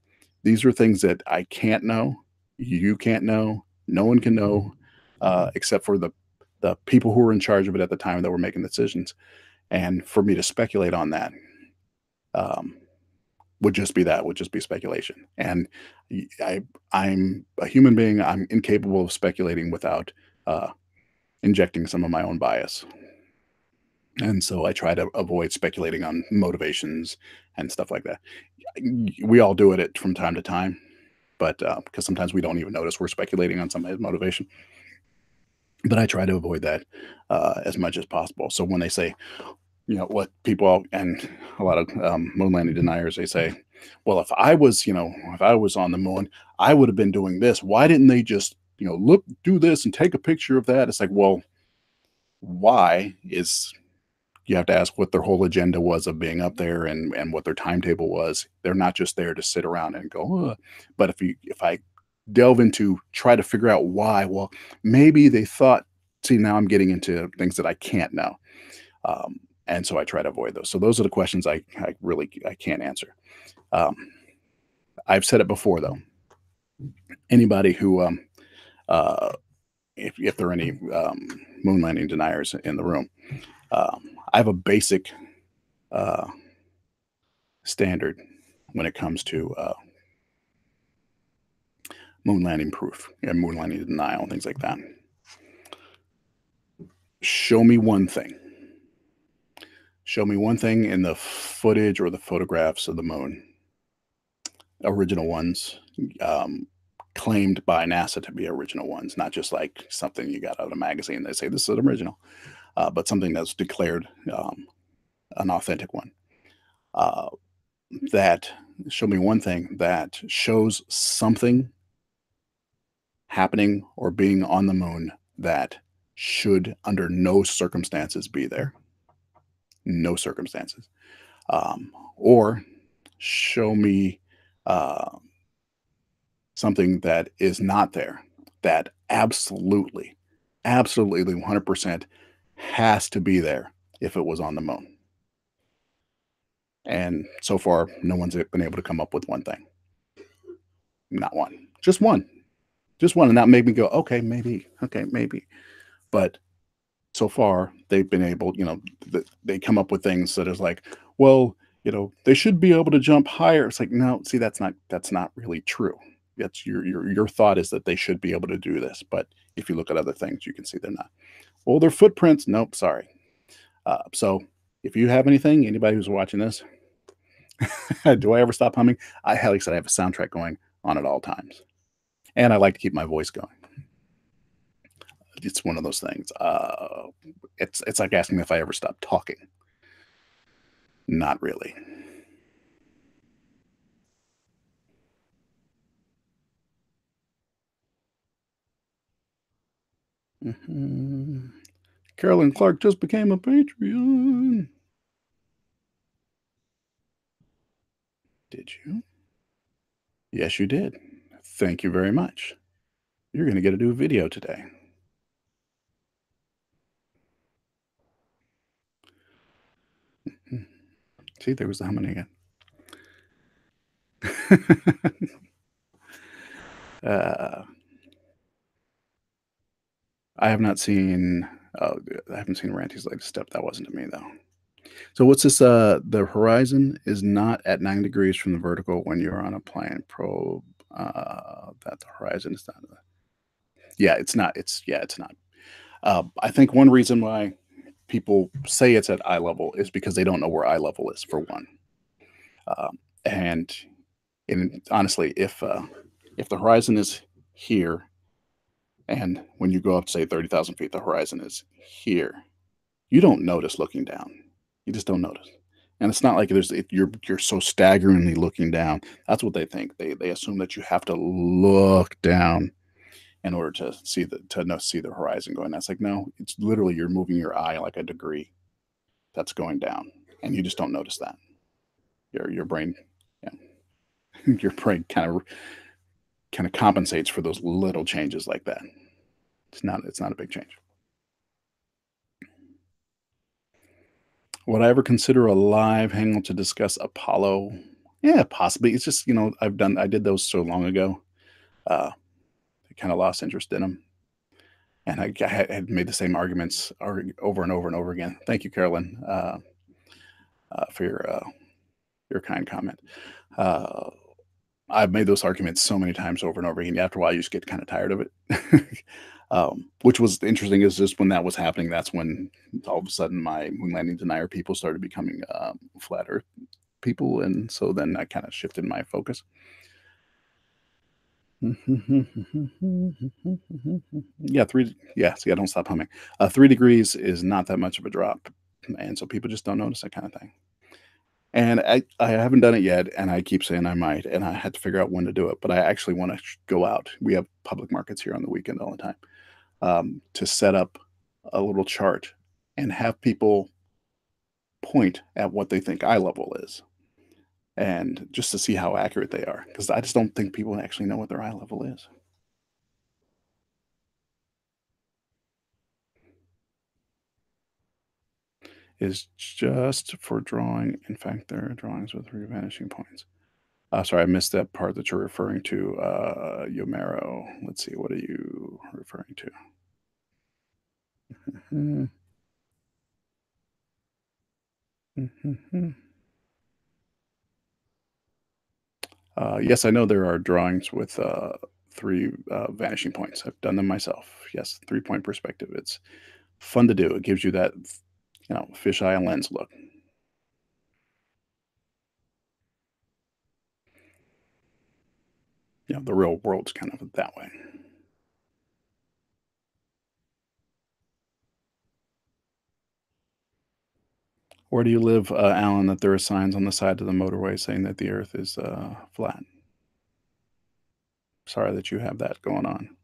S2: These are things that I can't know. You can't know. No one can know, except for the people who were in charge of it at the time that were making decisions. And for me to speculate on that, um, would just be speculation. And I'm a human being. I'm incapable of speculating without uh, injecting some of my own bias. And so I try to avoid speculating on motivations and stuff like that. We all do it from time to time, but because sometimes we don't even notice we're speculating on somebody's motivation. But I try to avoid that as much as possible. So when they say, what people and a lot of moon landing deniers, they say, well, if I was on the moon, I would have been doing this. Why didn't they just, look, do this and take a picture of that? It's like, well, why is you have to ask what their whole agenda was of being up there and what their timetable was. They're not just there to sit around and go, ugh. But if I delve into try to figure out why, well, maybe they thought, see, now I'm getting into things that I can't know. And so I try to avoid those. So those are the questions I really I can't answer. Um, I've said it before though. Anybody who uh, if there are any moon landing deniers in the room, I have a basic uh, standard when it comes to moon landing proof and moon landing denial and things like that. Show me one thing. Show me one thing in the footage or the photographs of the moon, original ones, um, claimed by NASA to be original ones, not just like something you got out of a magazine. They say this is an original, but something that's declared an authentic one. Uh, that show me one thing that shows something happening or being on the moon that should under no circumstances be there. No circumstances. Or show me uh, something that is not there that absolutely 100% has to be there if it was on the moon. And so far, no one's been able to come up with one thing. Not one. Just one. Just one. And that made me go, okay, maybe. Okay, maybe. But so far, they've been able, they come up with things that is like, well, they should be able to jump higher. It's like, no, see, that's not really true. That's your thought is that they should be able to do this, but if you look at other things, you can see they're not. Well, their footprints, nope, sorry. So if you have anything, anybody who's watching this, do I ever stop humming? Like I said, I have a soundtrack going on at all times, and I like to keep my voice going. It's one of those things. It's like asking me if I ever stop talking. Not really. Mhm. Carolyn Clark just became a Patreon. Did you? Yes, you did. Thank you very much. You're going to get to do a video today. See, there was the humming again. uh, I have not seen. Oh, I haven't seen Ranty's latest step. That wasn't to me though. So what's this? The horizon is not at 9 degrees from the vertical when you're on a plane. Probe that the horizon is not. Yeah, it's not. It's not. I think one reason why people say it's at eye level is because they don't know where eye level is for one. Um, and honestly, if the horizon is here, and when you go up, say 30,000 feet, the horizon is here, you don't notice looking down. You just don't notice. And it's not like you're so staggeringly looking down. That's what they think. They assume that you have to look down in order to see the horizon going. That's like no, it's literally you're moving your eye like a degree that's going down, and you just don't notice that. Your brain, yeah, your brain kind of compensates for those little changes like that. It's not a big change. Would I ever consider a live hangout to discuss Apollo? Yeah, possibly. It's just I did those so long ago. I kind of lost interest in them, and I had made the same arguments over and over and over again. Thank you, Carolyn, for your kind comment. Uh, I've made those arguments so many times over and over again. After a while, you just get kind of tired of it. Which was interesting is just when that was happening, that's when all of a sudden my moon landing denier people started becoming flat Earth people, and so then I kind of shifted my focus. Yeah, three. Yeah, see, I don't stop humming. 3 degrees is not that much of a drop, and so people just don't notice that kind of thing. And I haven't done it yet, and I keep saying I might, and I had to figure out when to do it. But I actually want to go out. We have public markets here on the weekend all the time, to set up a little chart and have people point at what they think eye level is, and just to see how accurate they are. Because I just don't think people actually know what their eye level is. Is just for drawing. In fact, there are drawings with three vanishing points. Sorry, I missed that part that you're referring to, Yomero. Let's see, what are you referring to? Mhm, mhm. Yes, I know there are drawings with three vanishing points. I've done them myself. Yes, 3 point perspective. It's fun to do. It gives you that, fisheye lens look. The real world's kind of that way. Where do you live, Alan? That there are signs on the side of the motorway saying that the Earth is flat. Sorry that you have that going on.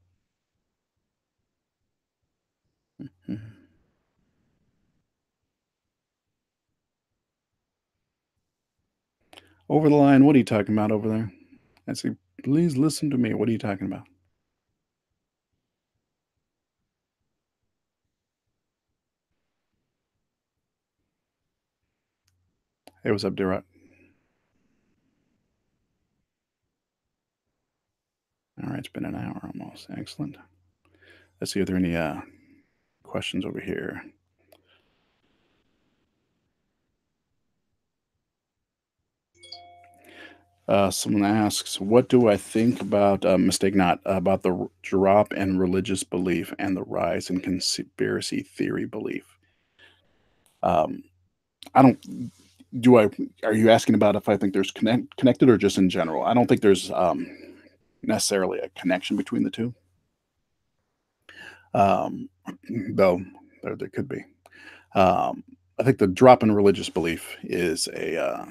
S2: Over the line, what are you talking about over there? I say, please listen to me. What are you talking about? Hey, what's up, Durant? All right, it's been an hour almost. Excellent. Let's see, are there any questions over here? Someone asks, "What do I think about mistake not about the drop in religious belief and the rise in conspiracy theory belief?" Um, I don't. Do I? Are you asking about if I think there's connected or just in general? I don't think there's necessarily a connection between the two, um, though there could be. Um, I think the drop in religious belief is a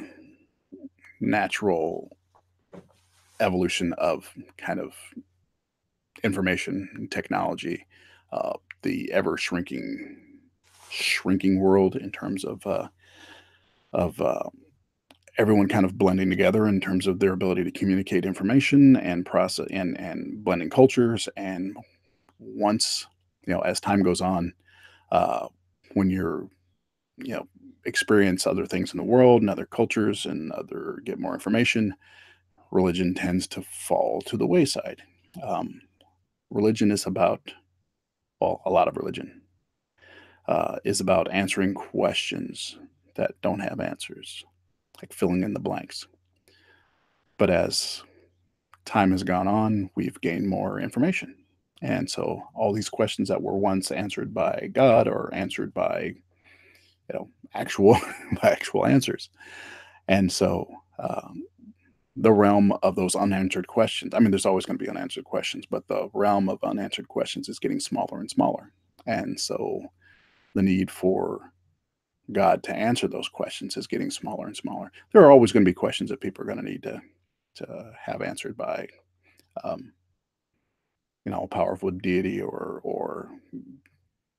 S2: natural evolution of kind of information and technology, the ever shrinking world in terms of everyone kind of blending together in terms of their ability to communicate information and process and blending cultures. And once as time goes on, uh, when you're you know experience other things in the world and other cultures and other get more information, religion tends to fall to the wayside. Um, Religion is about, well, a lot of religion is about answering questions that don't have answers, like filling in the blanks. But as time has gone on, we've gained more information. And so all these questions that were once answered by God are answered by, actual actual answers. And so the realm of those unanswered questions, I mean, there's always going to be unanswered questions, but the realm of unanswered questions is getting smaller and smaller. And so the need for God to answer those questions is getting smaller and smaller. There are always going to be questions that people are going to need to have answered by, um, a powerful deity or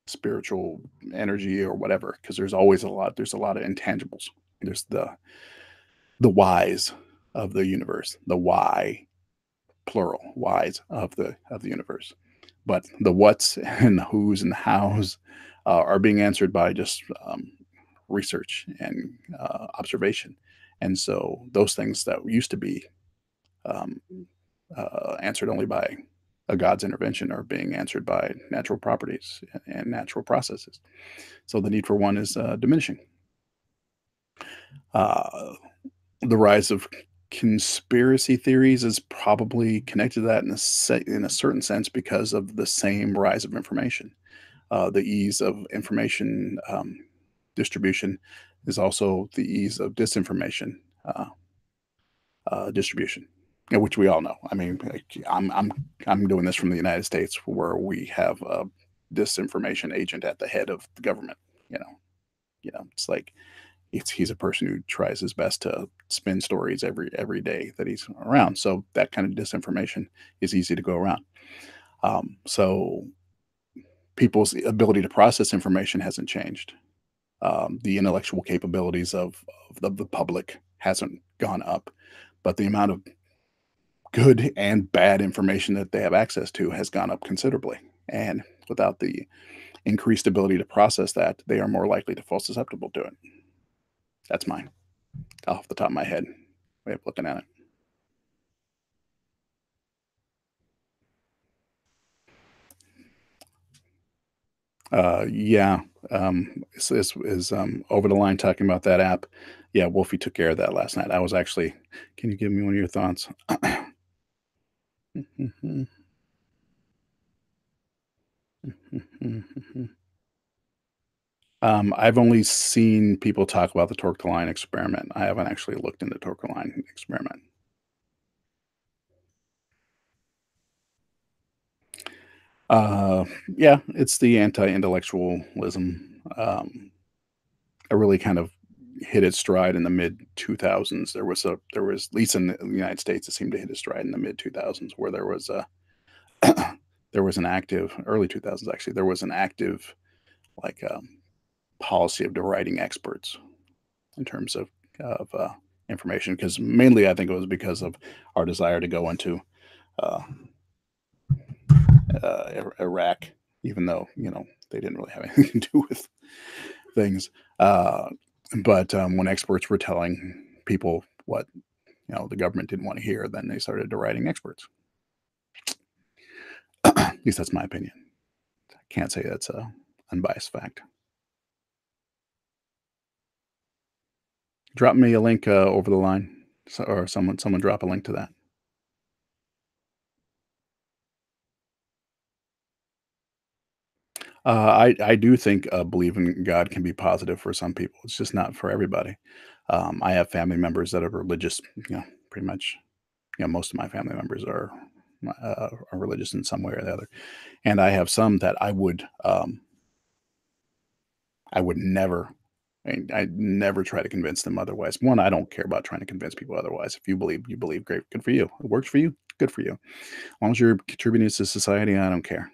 S2: spiritual energy or whatever. Because there's always a lot. There's a lot of intangibles. There's the whys of the universe, the why, plural whys of the universe. But the what's and the who's and the how's are being answered by just research and observation. And so those things that used to be um, answered only by a God's intervention are being answered by natural properties and natural processes. So the need for one is diminishing. Uh, the rise of conspiracy theories is probably connected to that in a certain sense because of the same rise of information. The ease of information distribution is also the ease of disinformation uh, distribution, which we all know. I mean, like, I'm doing this from the United States, where we have a disinformation agent at the head of the government. You know, it's like he's a person who tries his best to spin stories every day that he's around. So that kind of disinformation is easy to go around. So people's ability to process information hasn't changed. The intellectual capabilities of the public hasn't gone up, but the amount of good and bad information that they have access to has gone up considerably. And without the increased ability to process that, they are more likely to fall susceptible to it. That's mine, off the top of my head, way of looking at it. Yeah, is over the line talking about that app. Yeah, Wolfie took care of that last night. I was actually. Can you give me one of your thoughts? I've only seen people talk about the torque to line experiment. I haven't actually looked into torque to line experiment. Yeah, it's the anti-intellectualism. It really kind of hit its stride in the mid 2000s. There was at least in the United States, it seemed to hit its stride in the mid 2000s, where there was a there was an active early 2000s actually. There was an active like policy of deriding experts in terms of information because mainly I think it was because of our desire to go into uh, Iraq, even though they didn't really have anything to do with things. Uh, but when experts were telling people what the government didn't want to hear, then they started deriding experts. At least that's my opinion. I can't say that's a unbiased fact. Drop me a link over the line, or someone drop a link to that. I do think believing in God can be positive for some people. It's just not for everybody. I have family members that are religious. Pretty much. Most of my family members are religious in some way or the other, and I have some that I would never. I never try to convince them otherwise. One, I don't care about trying to convince people otherwise. If you believe, you believe. Great, good for you. It works for you. Good for you. As long as you're contributing to society, I don't care.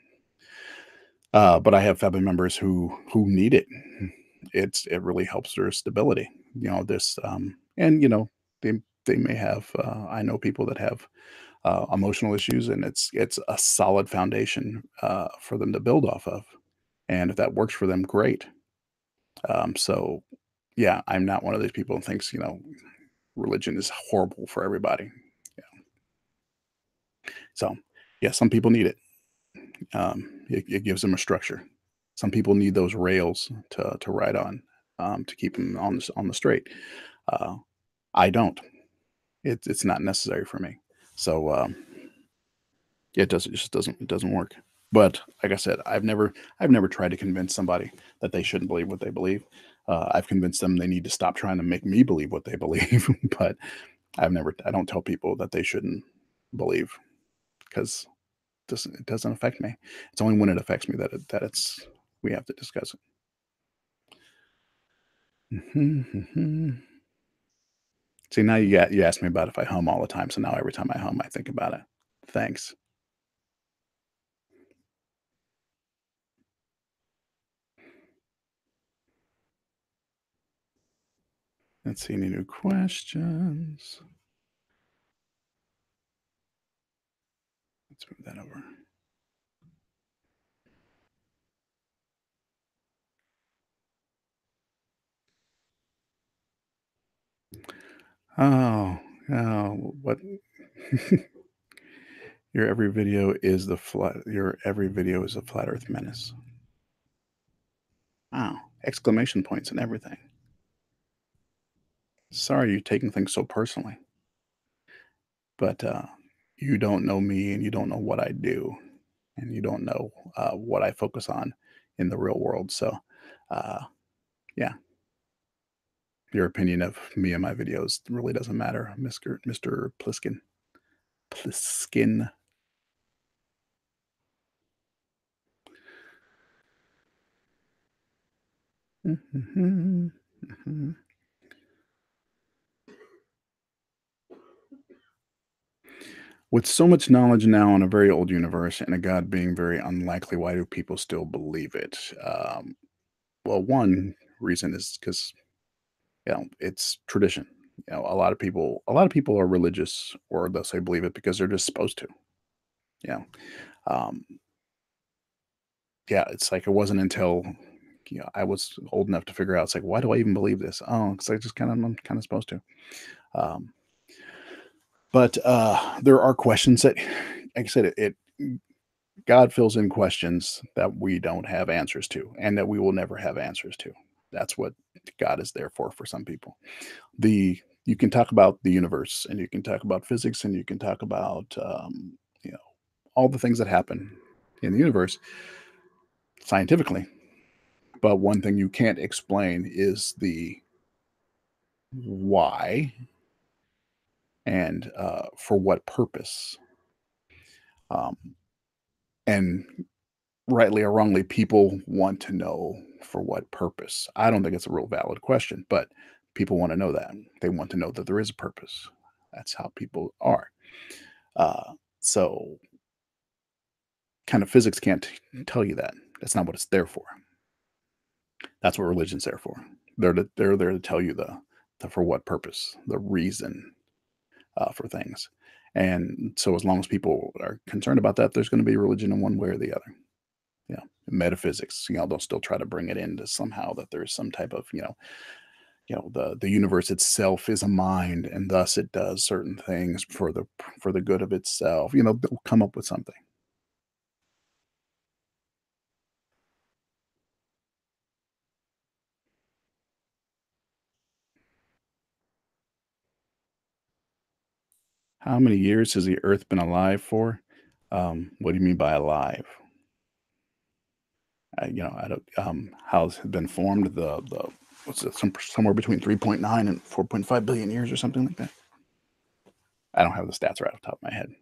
S2: But I have family members who need it. It really helps their stability. This and they may have. I know people that have emotional issues, and it's a solid foundation for them to build off of. And if that works for them, great. So yeah, I'm not one of those people who thinks religion is horrible for everybody. Yeah. So yeah, some people need it. It gives them a structure. Some people need those rails to ride on, to keep them on the straight. Uh, I don't. It's not necessary for me. So it just doesn't work. But like I said, I've never tried to convince somebody that they shouldn't believe what they believe. I've convinced them they need to stop trying to make me believe what they believe. But I don't tell people that they shouldn't believe because it doesn't affect me. It's only when it affects me that it's we have to discuss it. Mhm. See, now you asked me about if I hum all the time, so now every time I hum, I think about it. Thanks. Let's see any new questions. Let's move that over. Oh, oh, what? Your every video is a flat Earth menace. Wow! Exclamation points and everything. Sorry you're taking things so personally, but you don't know me and you don't know what I do, and you don't know what I focus on in the real world. So, uh, yeah, your opinion of me and my videos really doesn't matter, Mister Pliskin. Pliskin. Mhm, mhm. With so much knowledge now in a very old universe and a God being very unlikely, why do people still believe it? Well, one reason is because it's tradition. A lot of people are religious, or they'll say believe it because they're just supposed to. You know, um, yeah, it's like it wasn't until I was old enough to figure out. It's like, why do I even believe this? Oh, because I just I'm kind of supposed to. Um, but there are questions that, like I said, God fills in questions that we don't have answers to, and that we will never have answers to. That's what God is there for some people. The You can talk about the universe, and you can talk about physics, and you can talk about you know all the things that happen in the universe scientifically. But one thing you can't explain is the why and for what purpose. Um, and rightly or wrongly, people want to know for what purpose. I don't think it's a real valid question, but people want to know that. They want to know that there is a purpose. That's how people are. So, kind of physics can't tell you that. That's not what it's there for. That's what religion's there for. They're there to tell you for what purpose, the reason for things. And so, as long as people are concerned about that, there's going to be religion in one way or the other. Yeah, metaphysics. They'll still try to bring it into somehow that there's some type of the universe itself is a mind, and thus it does certain things for the good of itself. They'll come up with something. How many years has the Earth been alive for? What do you mean by alive? I don't. How's it been formed? The what's it? Somewhere between 3.9 and 4.5 billion years or something like that. I don't have the stats right off the top of my head.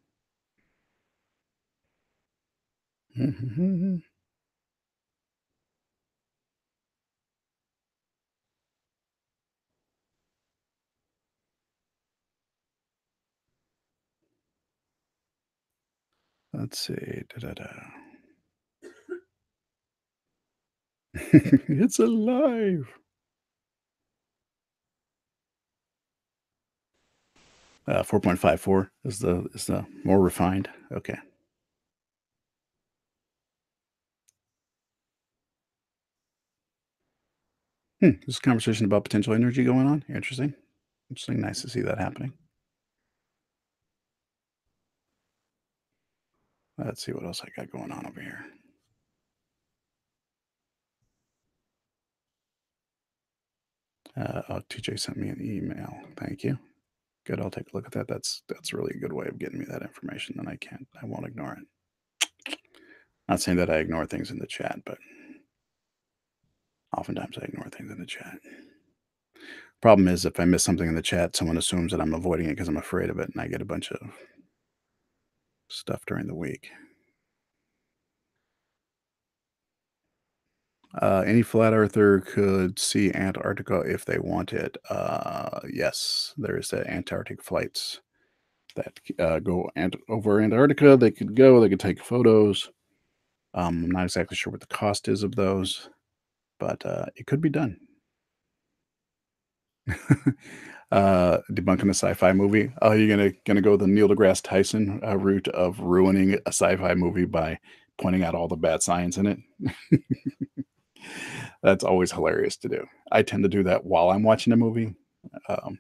S2: Let's see. Da-da-da. It's alive. 4.54 is the more refined. Okay. This conversation about potential energy going on. Interesting. Interesting. Nice to see that happening. Let's see what else I got going on over here. Oh, TJ sent me an email. Thank you. Good. I'll take a look at that. That's really a good way of getting me that information. Then I won't ignore it. Not saying that I ignore things in the chat, but oftentimes I ignore things in the chat. Problem is, if I miss something in the chat, someone assumes that I'm avoiding it because I'm afraid of it, and I get a bunch of stuff during the week. Any flat earther could see Antarctica if they wanted. Yes, there's Antarctic flights that go over Antarctica. They could go. They could take photos. I'm not exactly sure what the cost is of those, but it could be done. Debunking a sci-fi movie. Oh, you're gonna go the Neil deGrasse Tyson route of ruining a sci-fi movie by pointing out all the bad science in it. That's always hilarious to do. I tend to do that while I'm watching a movie. Um,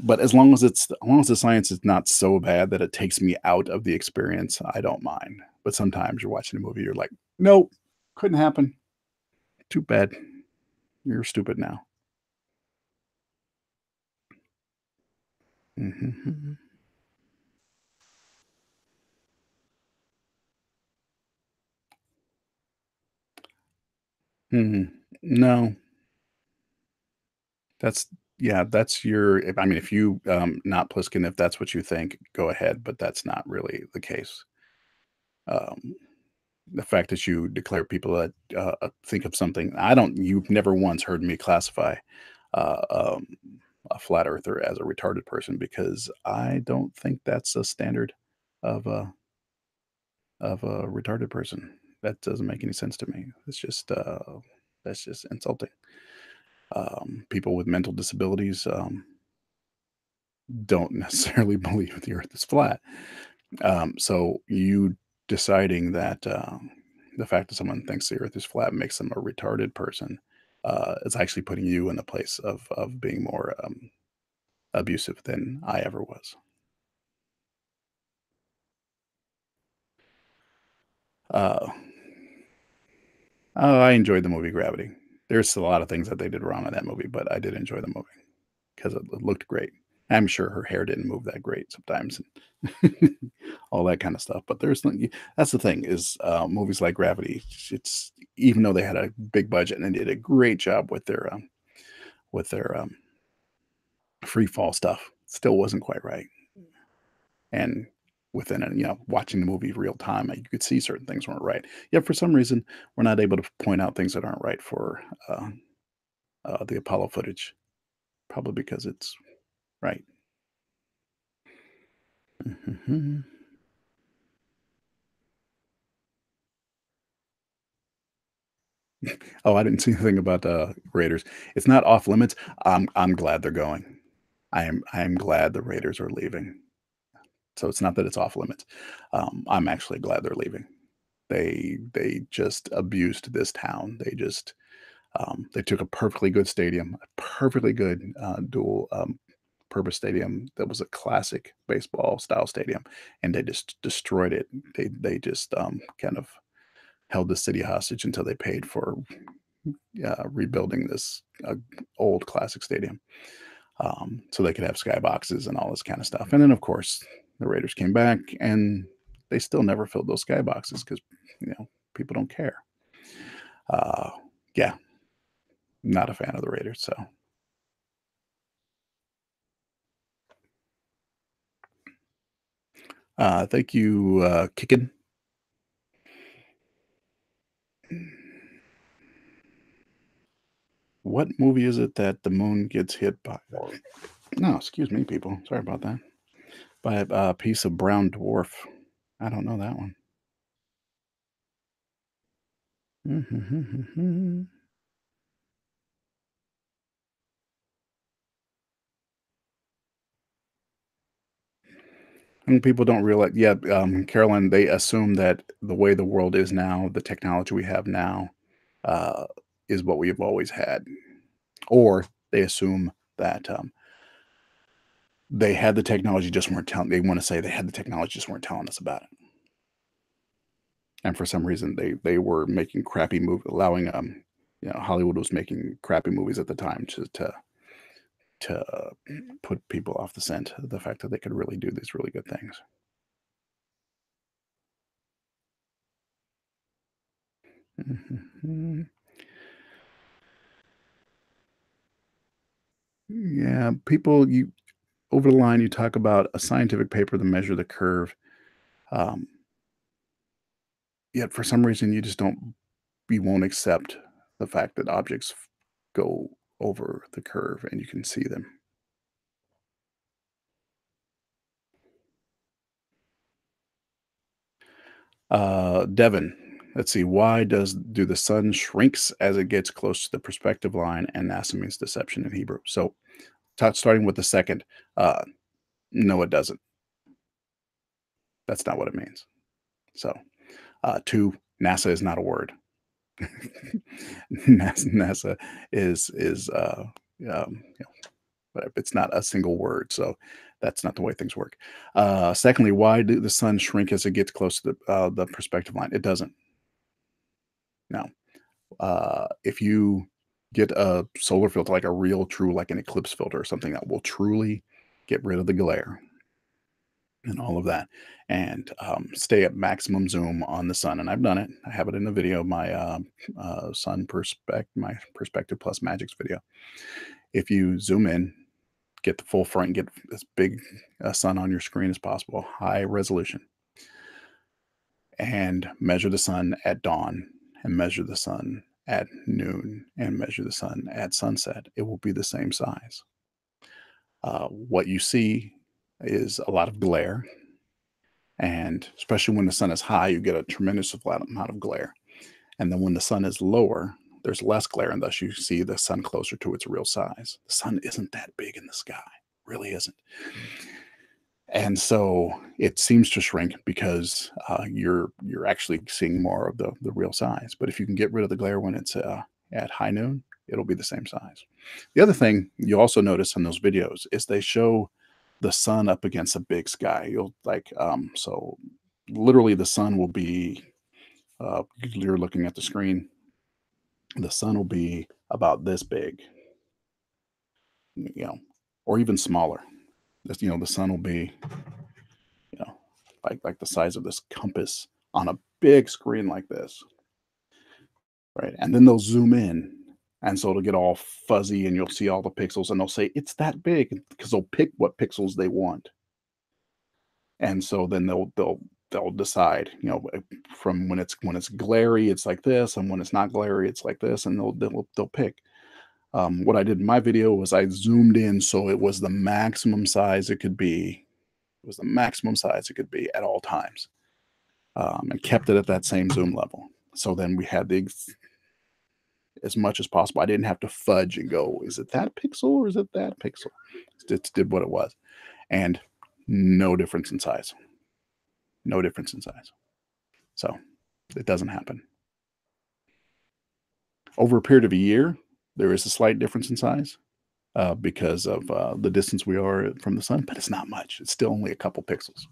S2: but as long as the science is not so bad that it takes me out of the experience, I don't mind. But sometimes you're watching a movie, you're like, nope, couldn't happen. Too bad. You're stupid now. Mhm. Mhm. No, that's yeah, that's your if I mean, if you, not Pliskin, if that's what you think, go ahead, but that's not really the case. Um, the fact that you declare people that, think of something you've never once heard me classify, uh, um, a flat earther as a retarded person because I don't think that's a standard of a retarded person. That doesn't make any sense to me. That's just insulting. People with mental disabilities, don't necessarily believe the earth is flat. So you deciding that the fact that someone thinks the earth is flat makes them a retarded person is actually putting you in a place of being more abusive than I ever was. Uh, oh, I enjoyed the movie Gravity. There's a lot of things that they did wrong in that movie, but I did enjoy the movie because it looked great. I'm sure her hair didn't move that great sometimes, and all that kind of stuff. But that's the thing is movies like Gravity. It's even though they had a big budget and they did a great job with their free fall stuff, still wasn't quite right. And within it, watching the movie real time, you could see certain things weren't right. Yet for some reason, we're not able to point out things that aren't right for the Apollo footage, probably because it's right. Mhm. Oh, I didn't see anything about Raiders. It's not off limits. I'm glad they're going. I am glad the Raiders are leaving. So it's not that it's off limits. I'm actually glad they're leaving. They just abused this town. They took a perfectly good stadium, a perfectly good dual purpose stadium that was a classic baseball style stadium, and they just destroyed it. They just kind of held the city hostage until they paid for rebuilding this old classic stadium, so they could have skyboxes and all this kind of stuff. And then, of course, the Raiders came back, and they still never filled those skyboxes because people don't care. Uh, yeah, not a fan of the Raiders. So, thank you, Kickin. What movie is it that the moon gets hit by? No, excuse me, people. Sorry about that. By a piece of brown dwarf. I don't know that one. And people don't realize, yeah, Carolyn, they assume that the way the world is now, the technology we have now, uh, is what we've always had. Or they assume that they had the technology, just weren't telling. They want to say they had the technology, just weren't telling us about it. And for some reason, they were making crappy movie, allowing Hollywood was making crappy movies at the time to put people off the scent. The fact that they could really do these really good things. Yeah, people, you over the line, you talk about a scientific paper to measure the curve. Um, Yet for some reason, you won't accept the fact that objects go over the curve and you can see them. Devin, let's see. Why do the sun shrinks as it gets close to the perspective line? And NASA means deception in Hebrew. So, starting with the second, uh, no, it doesn't. That's not what it means. So, two, NASA is not a word. NASA is but it's not a single word, so that's not the way things work. Secondly, why do the sun shrink as it gets close to the perspective line? It doesn't. No. If you get a solar filter, like a real, true, like an eclipse filter or something that will truly get rid of the glare and all of that, and stay at maximum zoom on the sun. And I've done it. I have it in the video, my my perspective plus magics video. If you zoom in, get the full front, get as big a sun on your screen as possible, high resolution, and measure the sun at dawn, and measure the sun at noon, and measure the sun at sunset, it will be the same size. What you see is a lot of glare, and especially when the sun is high, you get a tremendous amount of glare. And then when the sun is lower, there's less glare, and thus you see the sun closer to its real size. The sun isn't that big in the sky, really isn't. And so it seems to shrink because you're actually seeing more of the real size. But if you can get rid of the glare when it's at high noon, it'll be the same size. The other thing you also notice in those videos is they show the sun up against a big sky. You'll like so literally the sun will be you're looking at the screen. The sun will be about this big, you know, or even smaller. The sun will be you know, like the size of this compass on a big screen like this, right? And then they'll zoom in, and so it'll get all fuzzy, and you'll see all the pixels, and they'll say it's that big because they'll pick what pixels they want, and so then they'll decide, from when it's glary, it's like this, and when it's not glary, it's like this, and they'll pick. What I did in my video was I zoomed in so it was the maximum size it could be. It was the maximum size it could be at all times. And kept it at that same zoom level. So then we had as much as possible. I didn't have to fudge and go, is it that pixel or is it that pixel? It did what it was, and no difference in size. No difference in size. So it doesn't happen. Over a period of a year, there is a slight difference in size because of the distance we are from the sun, but it's not much. It's still only a couple pixels.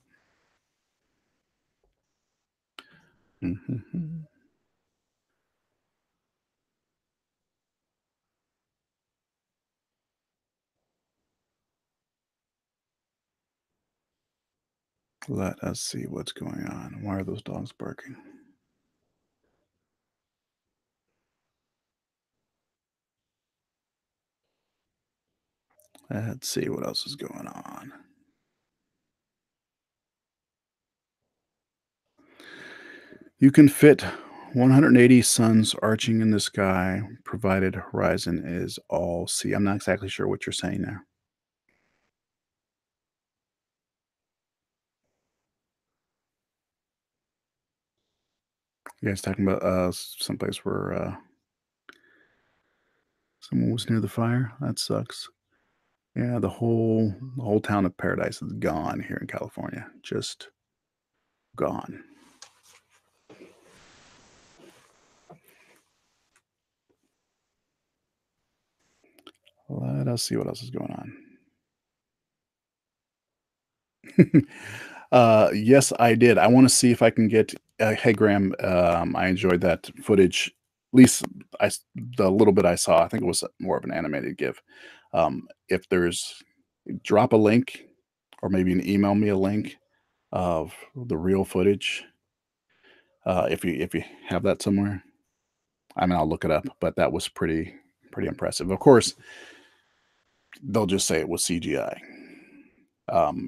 S2: Mhm. Let us see what's going on. Why are those dogs barking? Let's see what else is going on. You can fit 180 suns arching in the sky, provided horizon is all sea. I'm not exactly sure what you're saying there. You guys talking about someplace where someone was near the fire? That sucks. Yeah, the whole town of Paradise is gone here in California. Just gone. Let us see what else is going on. Yes, I did. I wanna see if I can get hey, Graham, I enjoyed that footage, at least the little bit I saw. I think it was more of an animated GIF. If there's drop a link or maybe an email me a link of the real footage, if you have that somewhere. I mean, I'll look it up, but that was pretty impressive. Of course, they'll just say it was CGI.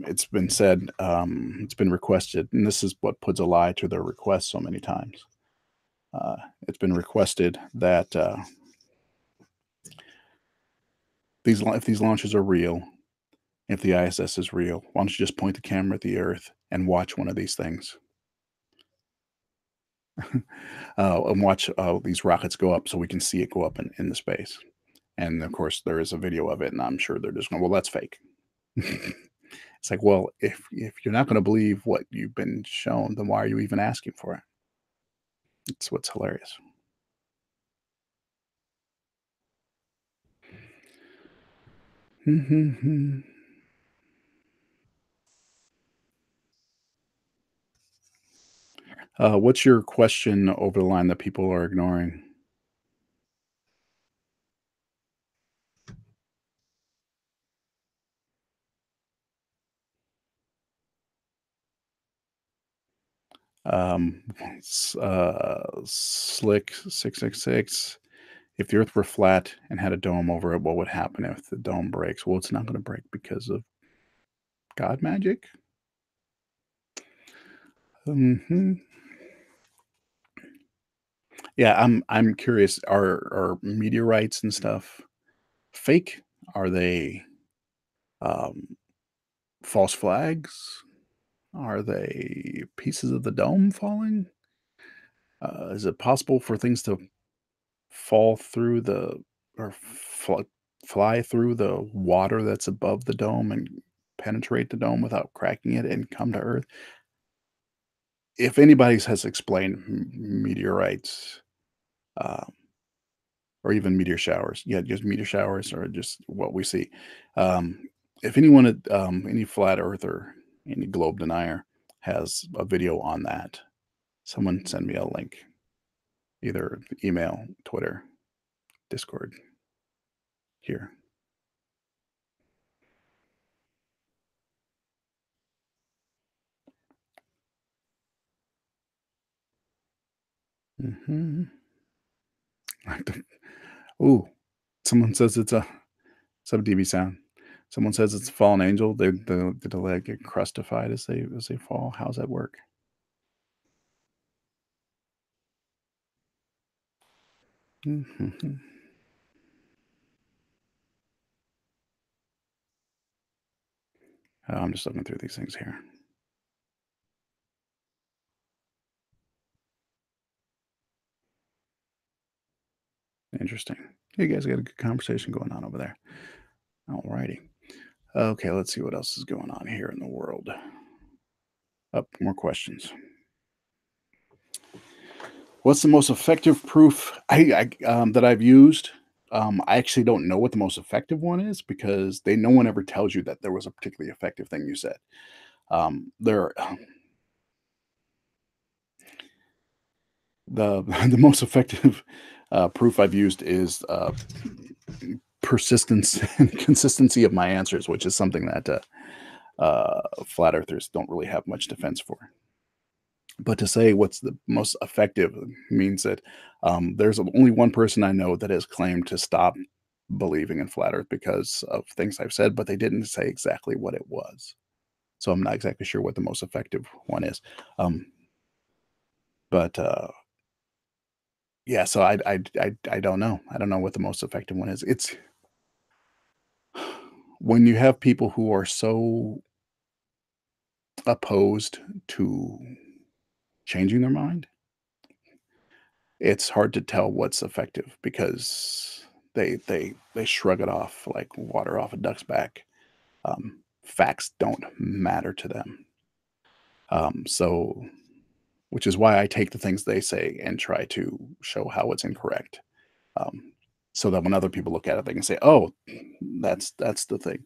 S2: It's been said, it's been requested, and this is what puts a lie to their request so many times. It's been requested that if these launches are real, if the ISS is real, why don't you just point the camera at the Earth and watch one of these things, and watch these rockets go up so we can see it go up in the space. And of course, there is a video of it, and I'm sure they're just going, well, that's fake. It's like, well, if you're not going to believe what you've been shown, then why are you even asking for it? It's what's hilarious. What's your question over the line that people are ignoring? Slick 666. If the Earth were flat and had a dome over it, what would happen if the dome breaks? Well, it's not going to break because of God magic. Hmm. Yeah, I'm curious. Are meteorites and stuff fake? Are they um, false flags? Are they pieces of the dome falling? Is it possible for things to fall through the or fly through the water that's above the dome and penetrate the dome without cracking it and come to Earth? If anybody has explained meteorites, uh, or even meteor showers, yeah, just meteor showers or just what we see. If anyone, any flat earther, any globe denier has a video on that, someone send me a link, either email, Twitter, Discord here. Mhm. Ooh, someone says it's a some DB sound. Someone says it's a fallen angel. Did the leg get crustified as they fall? How's that work? Mhm. I'm just looking through these things here. Interesting. You guys got a good conversation going on over there. Alrighty. Okay, let's see what else is going on here in the world. Up, more questions. What's the most effective proof that I've used? I actually don't know what the most effective one is because no one ever tells you that there was a particularly effective thing you said. There, the the most effective proof I've used is persistence and consistency of my answers, which is something that flat earthers don't really have much defense for. But to say what's the most effective means that there's only one person I know that has claimed to stop believing in flat Earth because of things I've said, but they didn't say exactly what it was. So I'm not exactly sure what the most effective one is. Um, but yeah, so I don't know. I don't know what the most effective one is. It's when you have people who are so opposed to changing their mind, it's hard to tell what's effective because they shrug it off like water off a duck's back. Facts don't matter to them. So, which is why I take the things they say and try to show how it's incorrect. Um, so that when other people look at it, they can say, "Oh, that's the thing."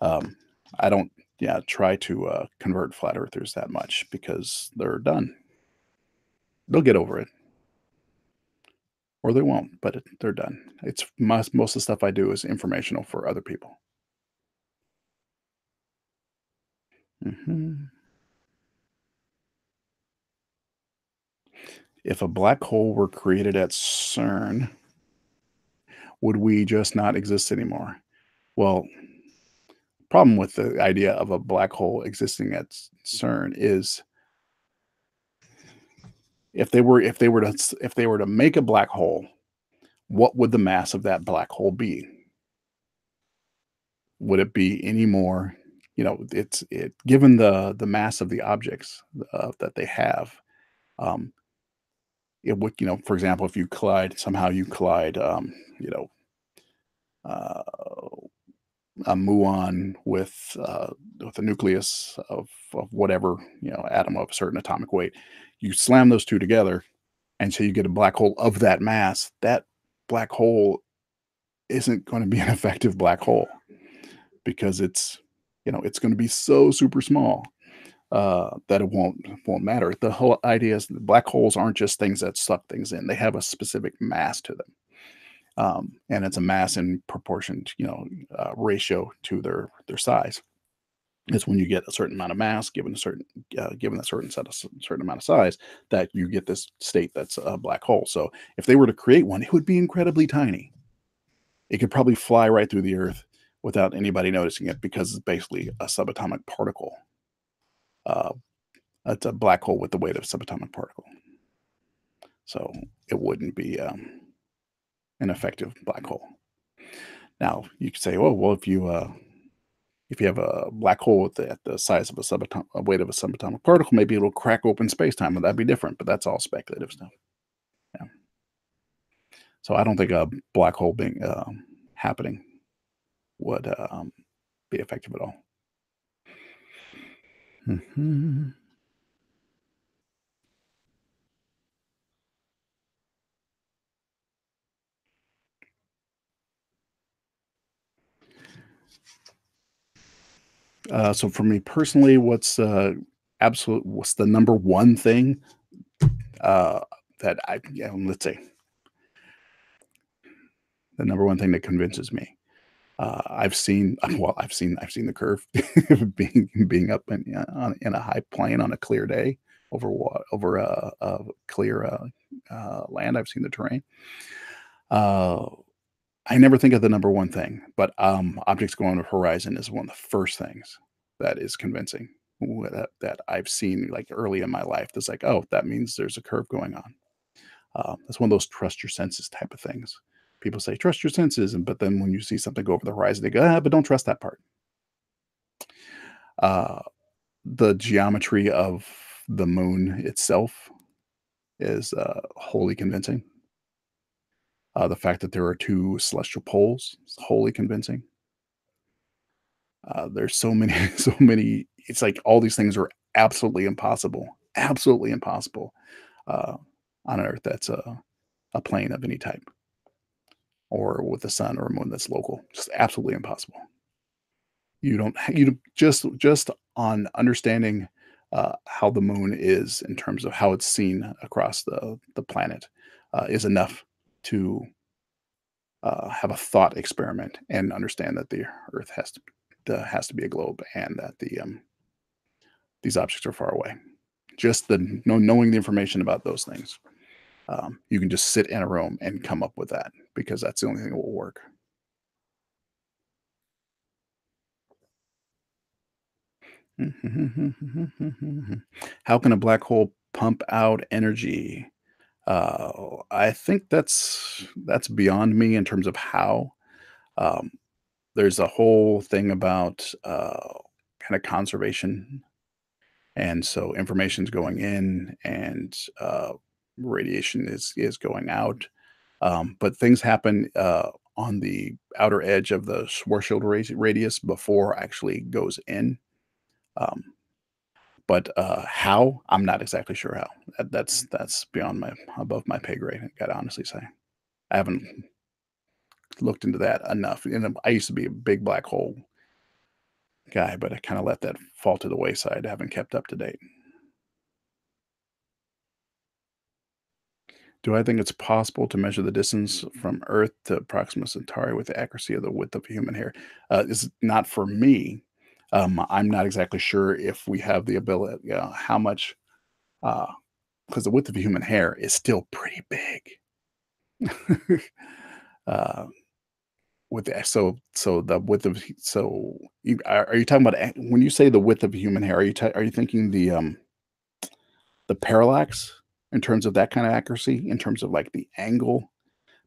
S2: Um, I don't, yeah, try to convert flat earthers that much because they're done. They'll get over it, or they won't, but they're done. It's most of the stuff I do is informational for other people. Mhm. If a black hole were created at CERN, would we just not exist anymore? Well, problem with the idea of a black hole existing at CERN is if they were to make a black hole, what would the mass of that black hole be? Would it be any more? Given the mass of the objects that they have, um, it would for example, if you collide, uh, a muon with a nucleus of whatever atom of a certain atomic weight. You slam those two together, and so you get a black hole of that mass. That black hole isn't going to be an effective black hole because it's going to be so super small that it won't matter. The whole idea is that black holes aren't just things that suck things in; they have a specific mass to them. And it's a mass in proportion to, ratio to their size. It's when you get a certain amount of mass given a certain amount of size that you get this state that's a black hole. So if they were to create one, it would be incredibly tiny. It could probably fly right through the Earth without anybody noticing it because it's basically a subatomic particle. Uh, it's a black hole with the weight of a subatomic particle. So it wouldn't be an effective black hole. Now you could say, oh well, if you have a black hole at the size of a weight of a subatomic particle, maybe it'll crack open space time, and that'd be different. But that's all speculative stuff. Yeah. So I don't think a black hole being happening would be effective at all. Mhm. So for me personally, what's the number one thing uh, that let's say the number one thing that convinces me. I've seen the curve being up in a high plane on a clear day over a clear land. I've seen the terrain. Uh, I never think of the number one thing, but objects going on the horizon is one of the first things that is convincing that I've seen like early in my life. That's like, oh, that means there's a curve going on. That's one of those trust your senses type of things. People say trust your senses, but then when you see something go over the horizon, they go, but don't trust that part. Uh, the geometry of the moon itself is wholly convincing. The fact that there are two celestial poles is wholly convincing. There's so many, so many. It's like all these things are absolutely impossible uh, on Earth. That's a plane of any type, or with the sun or moon that's local. Just absolutely impossible. Just on understanding how the moon is in terms of how it's seen across the planet is enough to have a thought experiment and understand that the Earth has to be a globe and that these objects are far away. Just knowing the information about those things, you can just sit in a room and come up with that because that's the only thing that will work. How can a black hole pump out energy? I think that's beyond me in terms of how. Um, there's a whole thing about kind of conservation, and so information's going in, and radiation is going out. But things happen on the outer edge of the Schwarzschild radius before actually goes in. Um, but how? I'm not exactly sure how. That's beyond my above my pay grade. I gotta honestly say, I haven't looked into that enough. I used to be a big black hole guy, but I kind of let that fall to the wayside. I haven't kept up to date. Do I think it's possible to measure the distance from Earth to Proxima Centauri with the accuracy of the width of a human hair? Is not for me. I'm not exactly sure if we have the ability, how much, because the width of a human hair is still pretty big. uh, with the so the width of are you talking about when you say the width of a human hair? Are you thinking the parallax in terms of that kind of accuracy in terms of like the angle?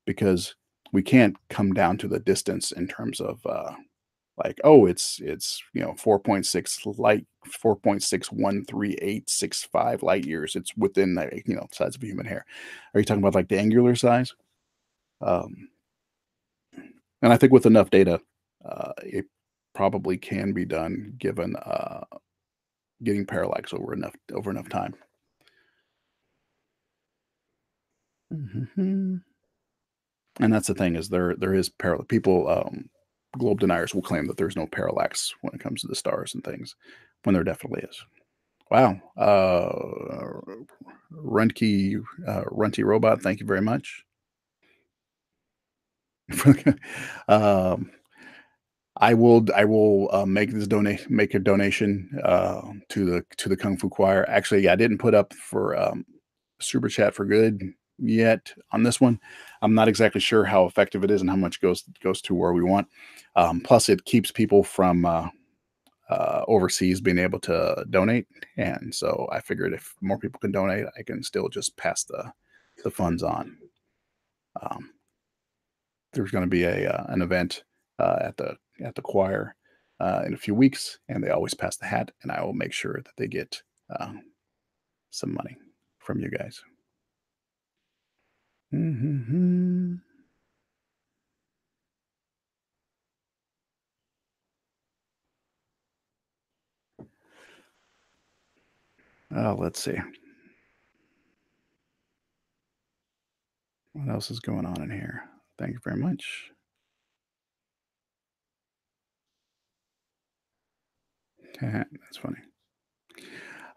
S2: Because we can't come down to the distance in terms of like, oh, it's 4.6 light 4.613865 light years. It's within the size of a human hair. Are you talking about like the angular size? Um, and I think with enough data, it probably can be done given getting parallax over enough time. Mhm. And that's the thing is there is parallax. People, globe deniers will claim that there's no parallax when it comes to the stars and things, when there definitely is. Wow. Runty Robot, thank you very much. um, I will make a donation to the Kung Fu Choir. Actually, I didn't put up for super chat for good yet on this one. I'm not exactly sure how effective it is and how much goes to where we want. Plus, it keeps people from overseas being able to donate, and so I figured if more people can donate, I can still just pass the funds on. Um, there's going to be a an event at the choir in a few weeks, and they always pass the hat, and I will make sure that they get uh, some money from you guys. Mhm. Let's see what else is going on in here. Thank you very much. That's funny.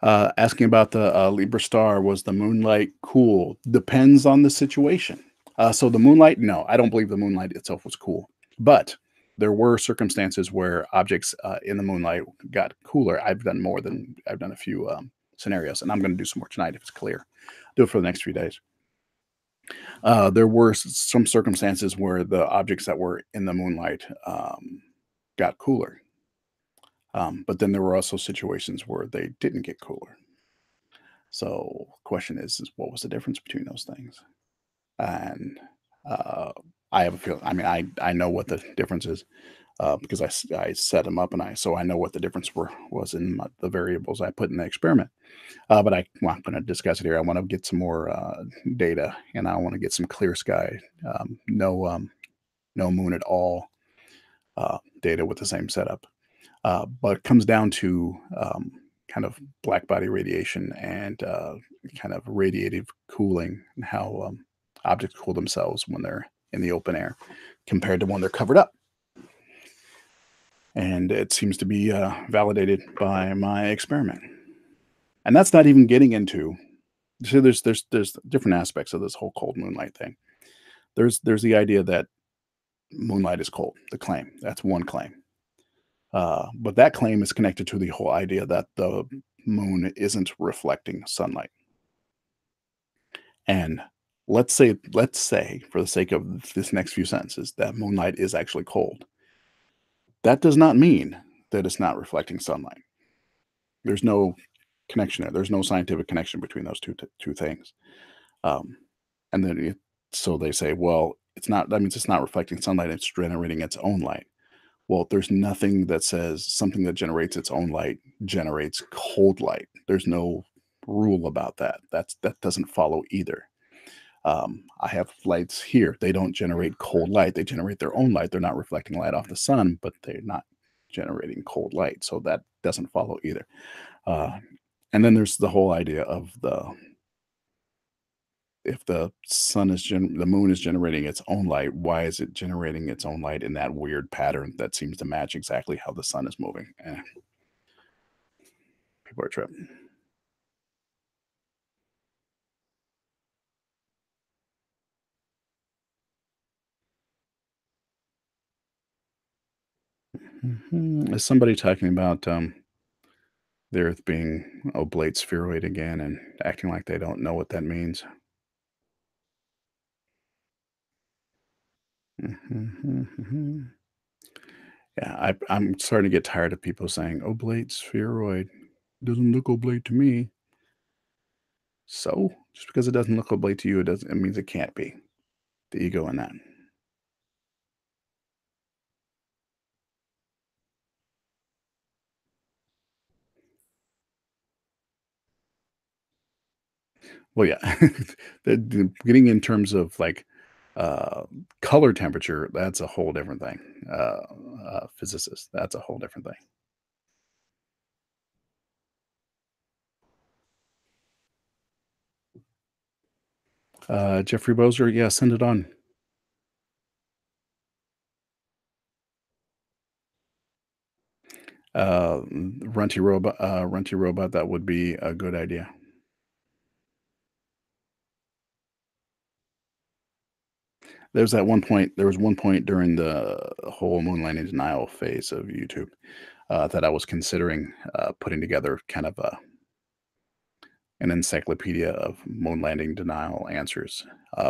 S2: Asking about the Libra star, was the moonlight cool? Depends on the situation. So the moonlight, no, I don't believe the moonlight itself was cool, but there were circumstances where objects in the moonlight got cooler. I've done a few scenarios, and I'm going to do some more tonight if it's clear. Do it for the next few days. There were some circumstances where the objects that were in the moonlight got cooler, but then there were also situations where they didn't get cooler. So, question is what was the difference between those things? And uh, I have a feeling. I mean, I know what the difference is. because I set them up and I know what the difference was in the variables I put in the experiment. But I'm going to discuss it here. I want to get some more data, and I want to get some clear sky, no moon at all data with the same setup. But it comes down to kind of black body radiation and kind of radiative cooling and how objects cool themselves when they're in the open air compared to when they're covered up. And it seems to be validated by my experiment. And that's not even getting into. So there's different aspects of this whole cold moonlight thing. There's the idea that moonlight is cold. The claim, that's one claim. But that claim is connected to the whole idea that the moon isn't reflecting sunlight. And let's say, for the sake of this next few sentences, that moonlight is actually cold. That does not mean that it's not reflecting sunlight. There's no connection there. There's no scientific connection between those two things. Um, and then so they say, well, it's not. That means it's not reflecting sunlight. It's generating its own light. Well, there's nothing that says something that generates its own light generates cold light. There's no rule about that. That doesn't follow either. I have lights here. They don't generate cold light. They generate their own light. They're not reflecting light off the sun, but they're not generating cold light. So that doesn't follow either. Uh, and then there's the whole idea of the if the the moon is generating its own light, why is it generating its own light in that weird pattern that seems to match exactly how the sun is moving? People are tripping. Is somebody talking about the Earth being oblate spheroid again and acting like they don't know what that means? Yeah, I'm starting to get tired of people saying oblate spheroid doesn't look oblate to me. So just because it doesn't look oblate to you, it means it can't be. The ego in that. Well, yeah. Getting in terms of like uh, color temperature, that's a whole different thing. Physicist, that's a whole different thing. Jeffrey Bozer, yeah, send it on. Runty robot, that would be a good idea. There was one point during the whole moon landing denial phase of YouTube that I was considering putting together kind of an encyclopedia of moon landing denial answers,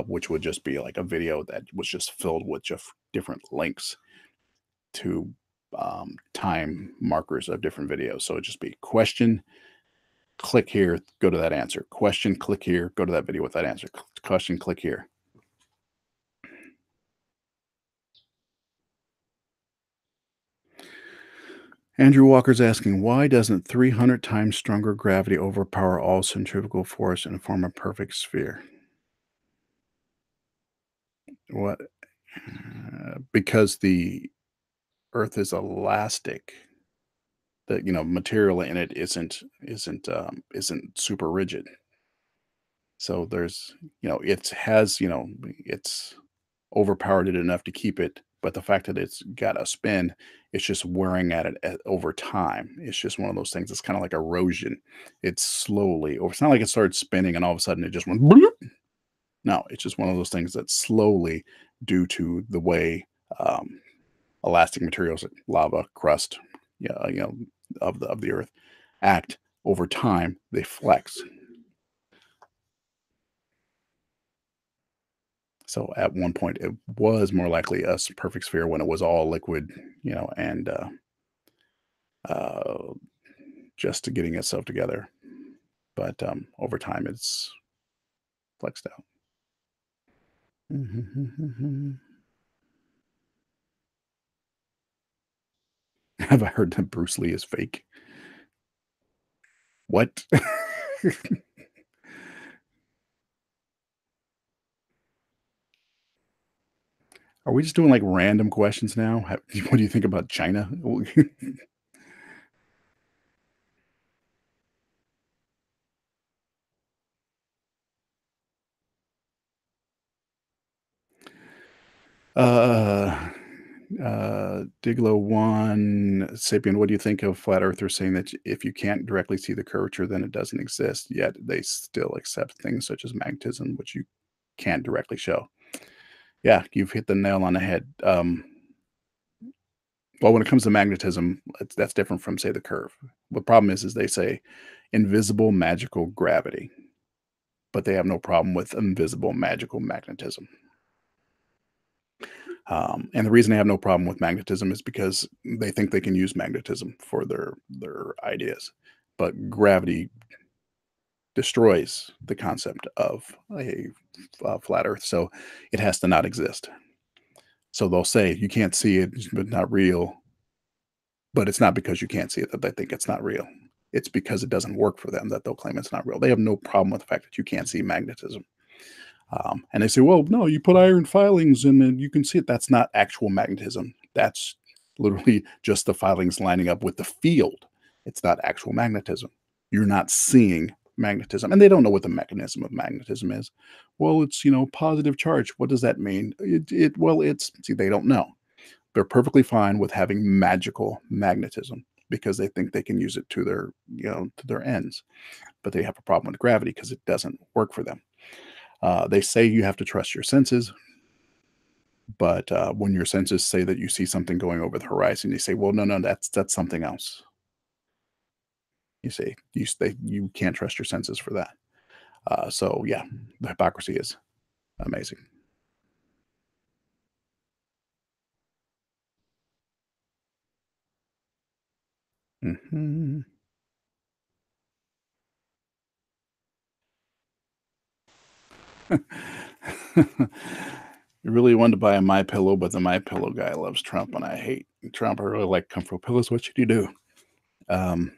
S2: which would just be like a video that was just filled with just different links to time markers of different videos. So it'd just be question, click here, go to that answer. Question, click here, go to that video with that answer. Question, click here. Andrew Walker's asking, why doesn't 300 times stronger gravity overpower all centrifugal force and form a perfect sphere? What? Because the Earth is elastic. The material in it isn't super rigid. So there's it has it's overpowered it enough to keep it, but the fact that it's got a spin, it's just wearing at it over time. It's just one of those things. It's kind of like erosion. It's slowly, or it's not like it started spinning and all of a sudden it just went. Bloop. No, it's just one of those things that slowly, due to the way elastic materials like lava, crust, yeah, of the earth act over time, they flex. So at one point, it was more likely a perfect sphere when it was all liquid, and uh, just getting itself together. But over time, it's flexed out. Have I heard that Bruce Lee is fake? What? Are we just doing, like, random questions now? What do you think about China? Uh, Diglo 1, Sapien, what do you think of flat earthers saying that if you can't directly see the curvature, then it doesn't exist, yet they still accept things such as magnetism, which you can't directly show? Yeah, you've hit the nail on the head. Well, when it comes to magnetism, that's different from, say, the curve. The problem is they say invisible magical gravity, but they have no problem with invisible magical magnetism. And the reason they have no problem with magnetism is because they think they can use magnetism for their ideas, but gravity destroys the concept of a flat Earth, so it has to not exist. So they'll say you can't see it, but not real, but it's not because you can't see it that they think it's not real. It's because it doesn't work for them that they'll claim it's not real. They have no problem with the fact that you can't see magnetism. And they say, well, no, you put iron filings and then you can see it. That's not actual magnetism. That's literally just the filings lining up with the field. It's not actual magnetism. You're not seeing magnetism. And they don't know what the mechanism of magnetism is. Well, it's, positive charge. What does that mean? See, they don't know. They're perfectly fine with having magical magnetism because they think they can use it to their ends. But they have a problem with gravity because it doesn't work for them. They say you have to trust your senses, but when your senses say that you see something going over the horizon, you say, "Well, no, no, that's something else." You see, you can't trust your senses for that. So yeah, the hypocrisy is amazing. Mhm. You really wanted to buy a My Pillow, but the My Pillow guy loves Trump, and I hate Trump. I really like comfortable pillows. What should you do? Um,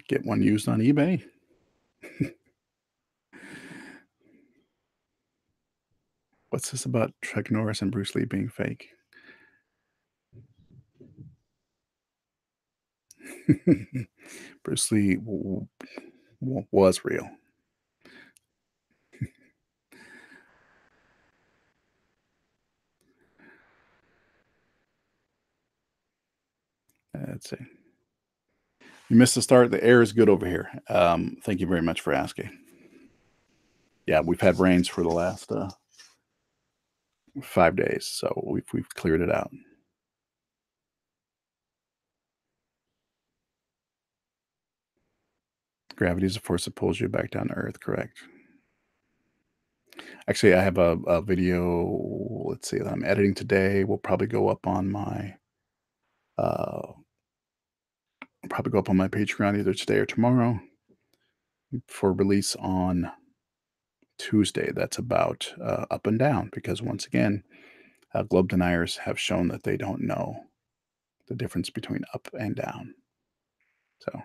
S2: get one used on eBay. What's this about Chuck Norris and Bruce Lee being fake? Bruce Lee was real. Let's see. You missed the start. The air is good over here. Thank you very much for asking. Yeah, we've had rains for the last 5 days, so we've cleared it out. Gravity is a force that pulls you back down to Earth. Correct. Actually, I have a video. Let's see that I'm editing today. Will probably go up on my probably go up on my Patreon either today or tomorrow for release on Tuesday. That's about up and down because once again, globe deniers have shown that they don't know the difference between up and down. So,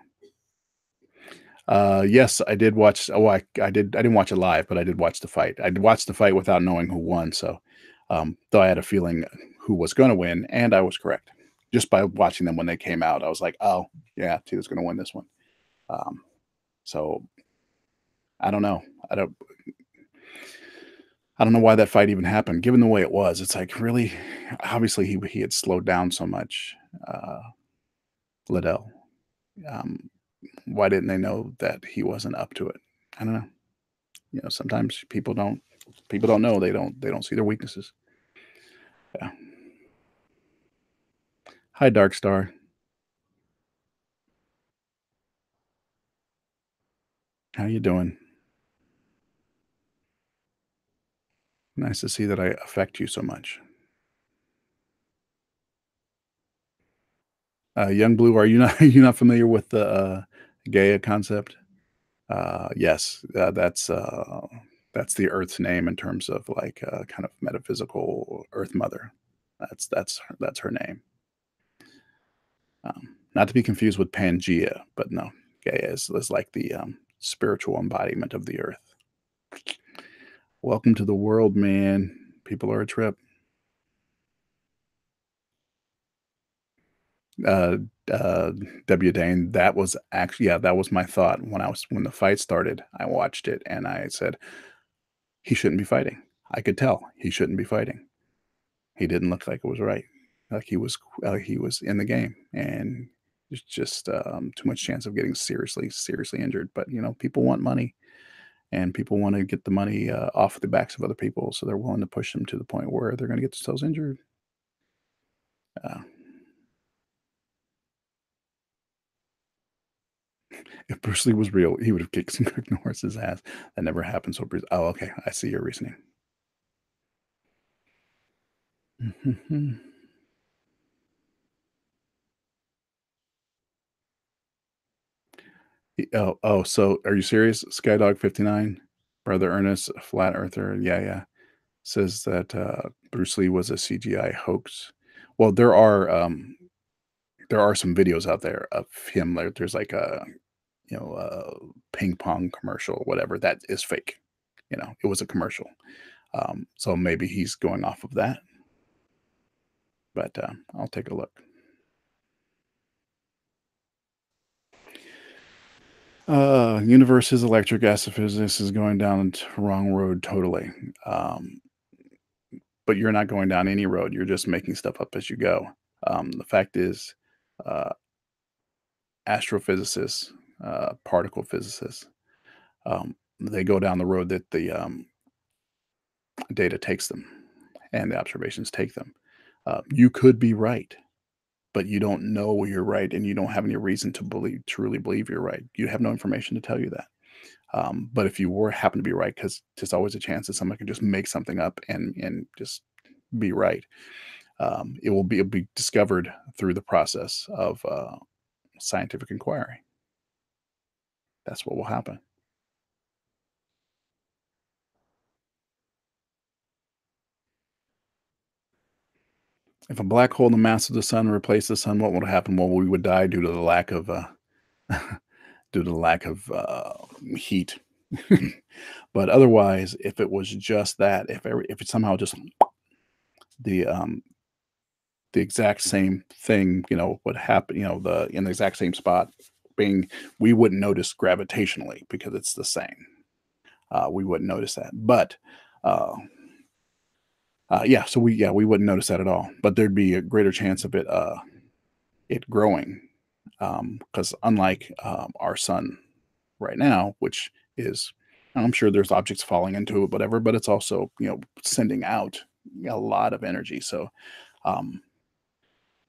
S2: yes, I did watch. Oh, I did. I didn't watch it live, but I did watch the fight. I watched the fight without knowing who won. So, though I had a feeling who was going to win, and I was correct just by watching them when they came out. I was like, oh yeah, Tito's going to win this one. Um, so I don't know. I don't. I don't know why that fight even happened, given the way it was. It's like really, obviously he had slowed down so much, Liddell. Um, why didn't they know that he wasn't up to it? I don't know. Sometimes people don't know. They don't see their weaknesses. Yeah. Hi, Dark Star. How you doing? Nice to see that I affect you so much. Young Blue, are you not are you not familiar with the Gaia concept? Yes, that's the Earth's name in terms of like kind of metaphysical Earth Mother. That's her name. Not to be confused with Pangea, but no, Gaia is like the spiritual embodiment of the earth. Welcome to the world, man. People are a trip. Uh, uh, W. Dane, that was actually, yeah, that was my thought when the fight started. I watched it and I said he shouldn't be fighting. I could tell he shouldn't be fighting. He didn't look like it was right. Like he was in the game, and there's just too much chance of getting seriously injured. But people want money, and people want to get the money off the backs of other people, so they're willing to push them to the point where they're going to get themselves injured. Uh, if Bruce Lee was real, he would have kicked some Chuck Norris's ass. That never happened. So Bruce, oh, okay, I see your reasoning. Oh, so are you serious? Skydog 59, Brother Ernest, a flat earther. Yeah, yeah. Says that Bruce Lee was a CGI hoax. Well, there are some videos out there of him. Like, there's like a ping pong commercial, whatever that is fake. It was a commercial. So maybe he's going off of that. But I'll take a look. Universe is electric. Astrophysics is going down the wrong road totally. Um, but you're not going down any road. You're just making stuff up as you go. The fact is, uh, astrophysicists, particle physicists, they go down the road that the data takes them and the observations take them. You could be right, but you don't know you're right, and you don't have any reason to truly believe you're right. You have no information to tell you that. But if you were happen to be right, because there's always a chance that someone can just make something up and just be right. It'll be discovered through the process of scientific inquiry. That's what will happen. If a black hole in the mass of the sun replaced the sun, what would happen? Well, we would die due to the lack of due to the lack of heat. But otherwise, if it was just that, if it somehow just the um, the exact same thing, would happen, the in the exact same spot, being we wouldn't notice gravitationally because it's the same. We wouldn't notice that, but uh, yeah, so we wouldn't notice that at all. But there'd be a greater chance of it growing, because unlike our sun right now, which is, I'm sure there's objects falling into it, whatever, but it's also sending out a lot of energy. So um,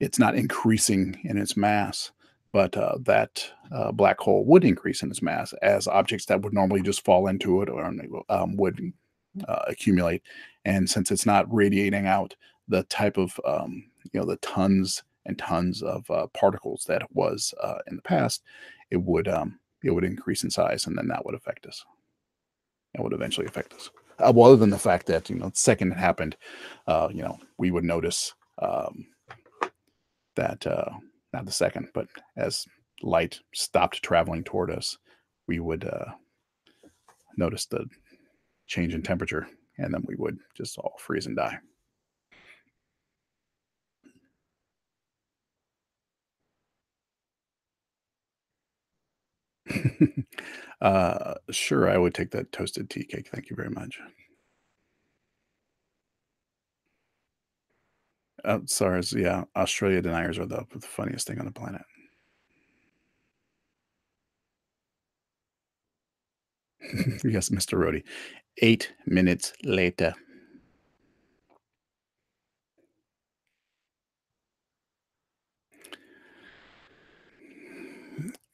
S2: it's not increasing in its mass, but that black hole would increase in its mass as objects that would normally just fall into it or would accumulate. And since it's not radiating out the type of the tons and tons of particles that it was in the past, it would increase in size, and then that would affect us. It would eventually affect us. Well, other than the fact that the second it happened, we would notice that not the second, but as light stopped traveling toward us, we would notice the change in temperature, and then we would just all freeze and die. Sure, I would take that toasted tea cake. Thank you very much. SARS, yeah, Australia deniers are the funniest thing on the planet. Yes, Mr. Rhodey. 8 minutes later.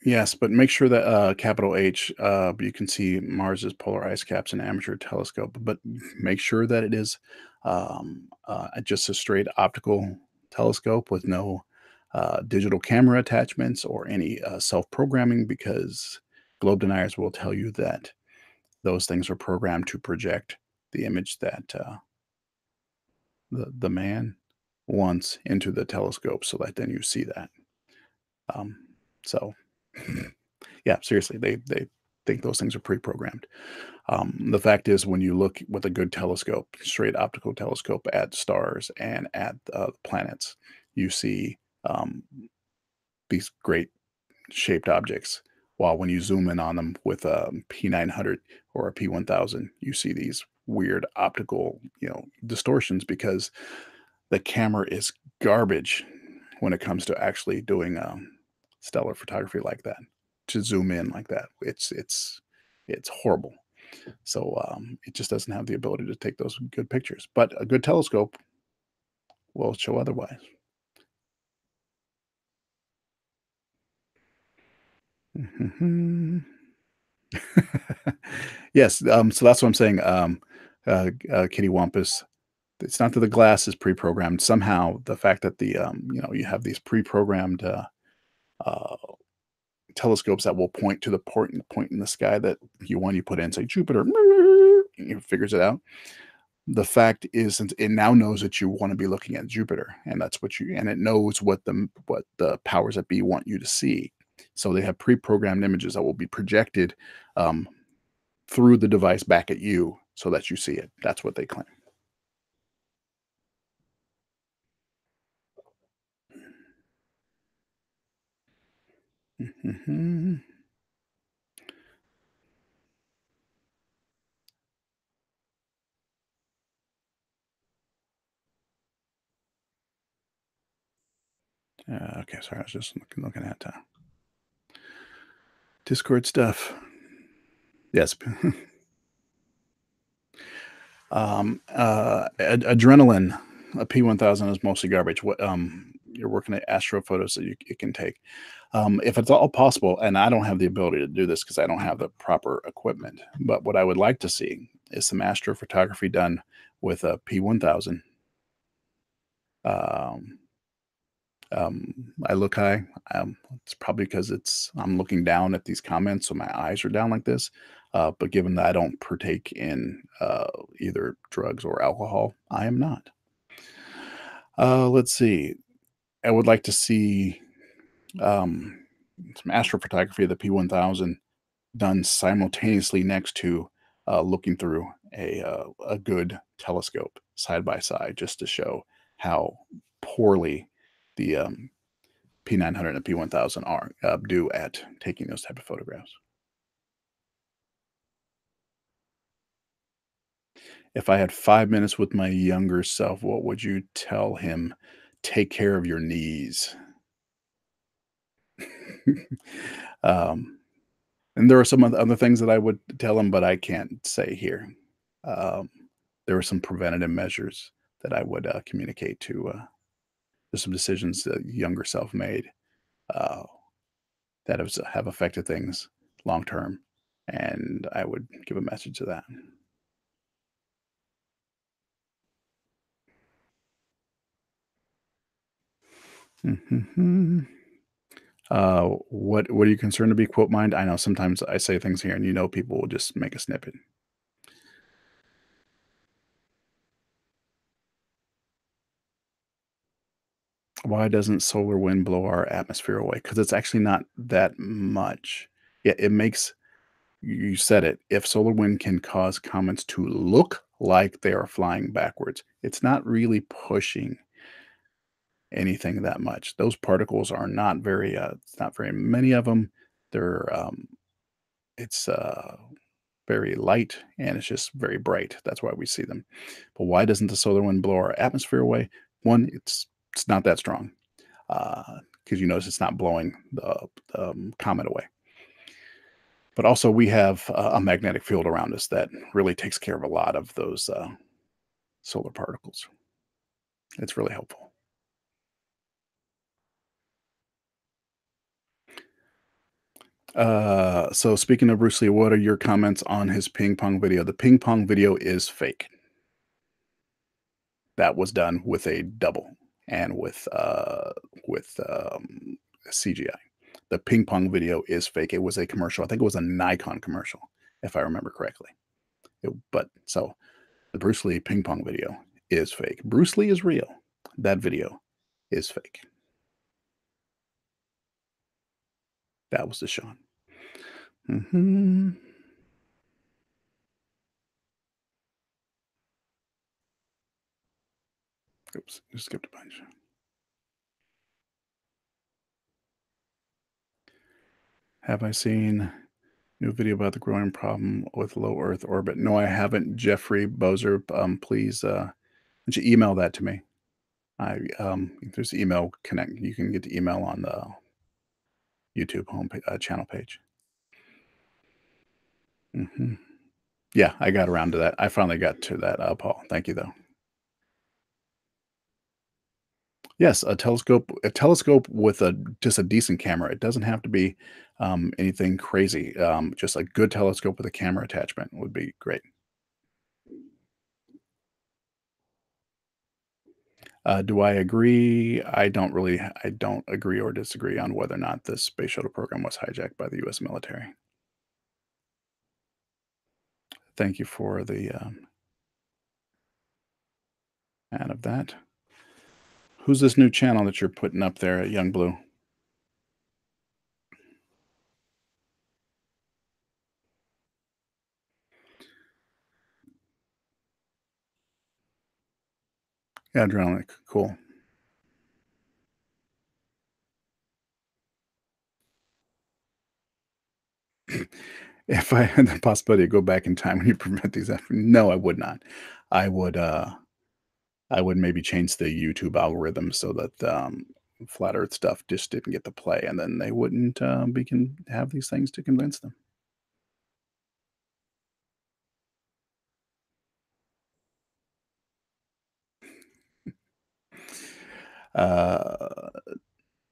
S2: Yes, but make sure that capital H, you can see Mars's polar ice caps in amateur telescope, but make sure that it is just a straight optical telescope with no digital camera attachments or any self-programming, because globe deniers will tell you that those things are programmed to project the image that the man once into the telescope so that then you see that. Um, so, yeah, seriously, they think those things are pre-programmed. The fact is, when you look with a good telescope, straight optical telescope at stars and at planets, you see these great shaped objects. While when you zoom in on them with a P900 or a P1000, you see these weird optical, distortions because the camera is garbage when it comes to actually doing stellar photography like that. To zoom in like that, it's horrible. So it just doesn't have the ability to take those good pictures. But a good telescope will show otherwise. Mhm. Yes, so that's what I'm saying. Kitty Wampus. It's not that the glass is pre-programmed. Somehow, the fact that you have these pre-programmed uh, telescopes that will point to the point in the sky that you want. You put in, say Jupiter, it figures it out. The fact is, it now knows that you want to be looking at Jupiter, and that's and it knows what the powers that be want you to see. So they have pre-programmed images that will be projected um, through the device back at you so that you see it. That's what they claim. Mhm. Okay, sorry, I was just looking at Discord stuff. Yes. Adrenaline, a P1000 is mostly garbage. What you're working at astrophotos that it can take. If it's all possible, and I don't have the ability to do this because I don't have the proper equipment, but what I would like to see is some astrophotography done with a P1000. Um, I look high. It's probably because I'm looking down at these comments, so my eyes are down like this. But given that I don't partake in either drugs or alcohol, I am not. Let's see. I would like to see um, some astrophotography of the P1000 done simultaneously next to looking through a good telescope side by side, just to show how poorly the P900 and P1000 are do at taking those type of photographs. If I had 5 minutes with my younger self, what would you tell him? Take care of your knees. um, and there are some other things that I would tell him, but I can't say here. Um, there are some preventative measures that I would communicate to. There's some decisions that younger self made uh, that have affected things long term, and I would give a message to that. Mhm. What are you concerned to be quote mined? I know sometimes I say things here, and people will just make a snippet. Why doesn't solar wind blow our atmosphere away? Because it's actually not that much. Yeah, it makes you said it. If solar wind can cause comets to look like they are flying backwards, it's not really pushing anything that much. Those particles are not very. It's not very many of them. They're it's very light and it's just very bright. That's why we see them. But why doesn't the solar wind blow our atmosphere away? One, it's not that strong because you notice it's not blowing the comet away. But also, we have a magnetic field around us that really takes care of a lot of those solar particles. It's really helpful. So speaking of Bruce Lee, what are your comments on his ping pong video? The ping pong video is fake. That was done with a double and with CGI. The ping pong video is fake. It was a commercial. I think it was a Nikon commercial, if I remember correctly. But so the Bruce Lee ping pong video is fake. Bruce Lee is real. that video is fake. That was the Sean. Mhm. Oops, just skipped a bunch. Have I seen new video about the growing problem with low Earth orbit? No, I haven't. Jeffrey Bozer, please, why don't you email that to me? There's email connect. You can get the email on the YouTube channel page. Hmm. Yeah, I got around to that. I finally got to that, Paul. Thank you, though. Yes, a telescope with a just a decent camera. It doesn't have to be anything crazy. Just a good telescope with a camera attachment would be great. Do I agree? I don't agree or disagree on whether or not this space shuttle program was hijacked by the U.S. military. Thank you for the ad of that. Who's this new channel that you're putting up there at Young Blue? Yeah, Adrenalic. Cool. If I had the possibility to go back in time and you prevent these, no, I would not. I would. I would maybe change the YouTube algorithm so that flat Earth stuff just didn't get to play, and then they wouldn't be can have these things to convince them. Uh,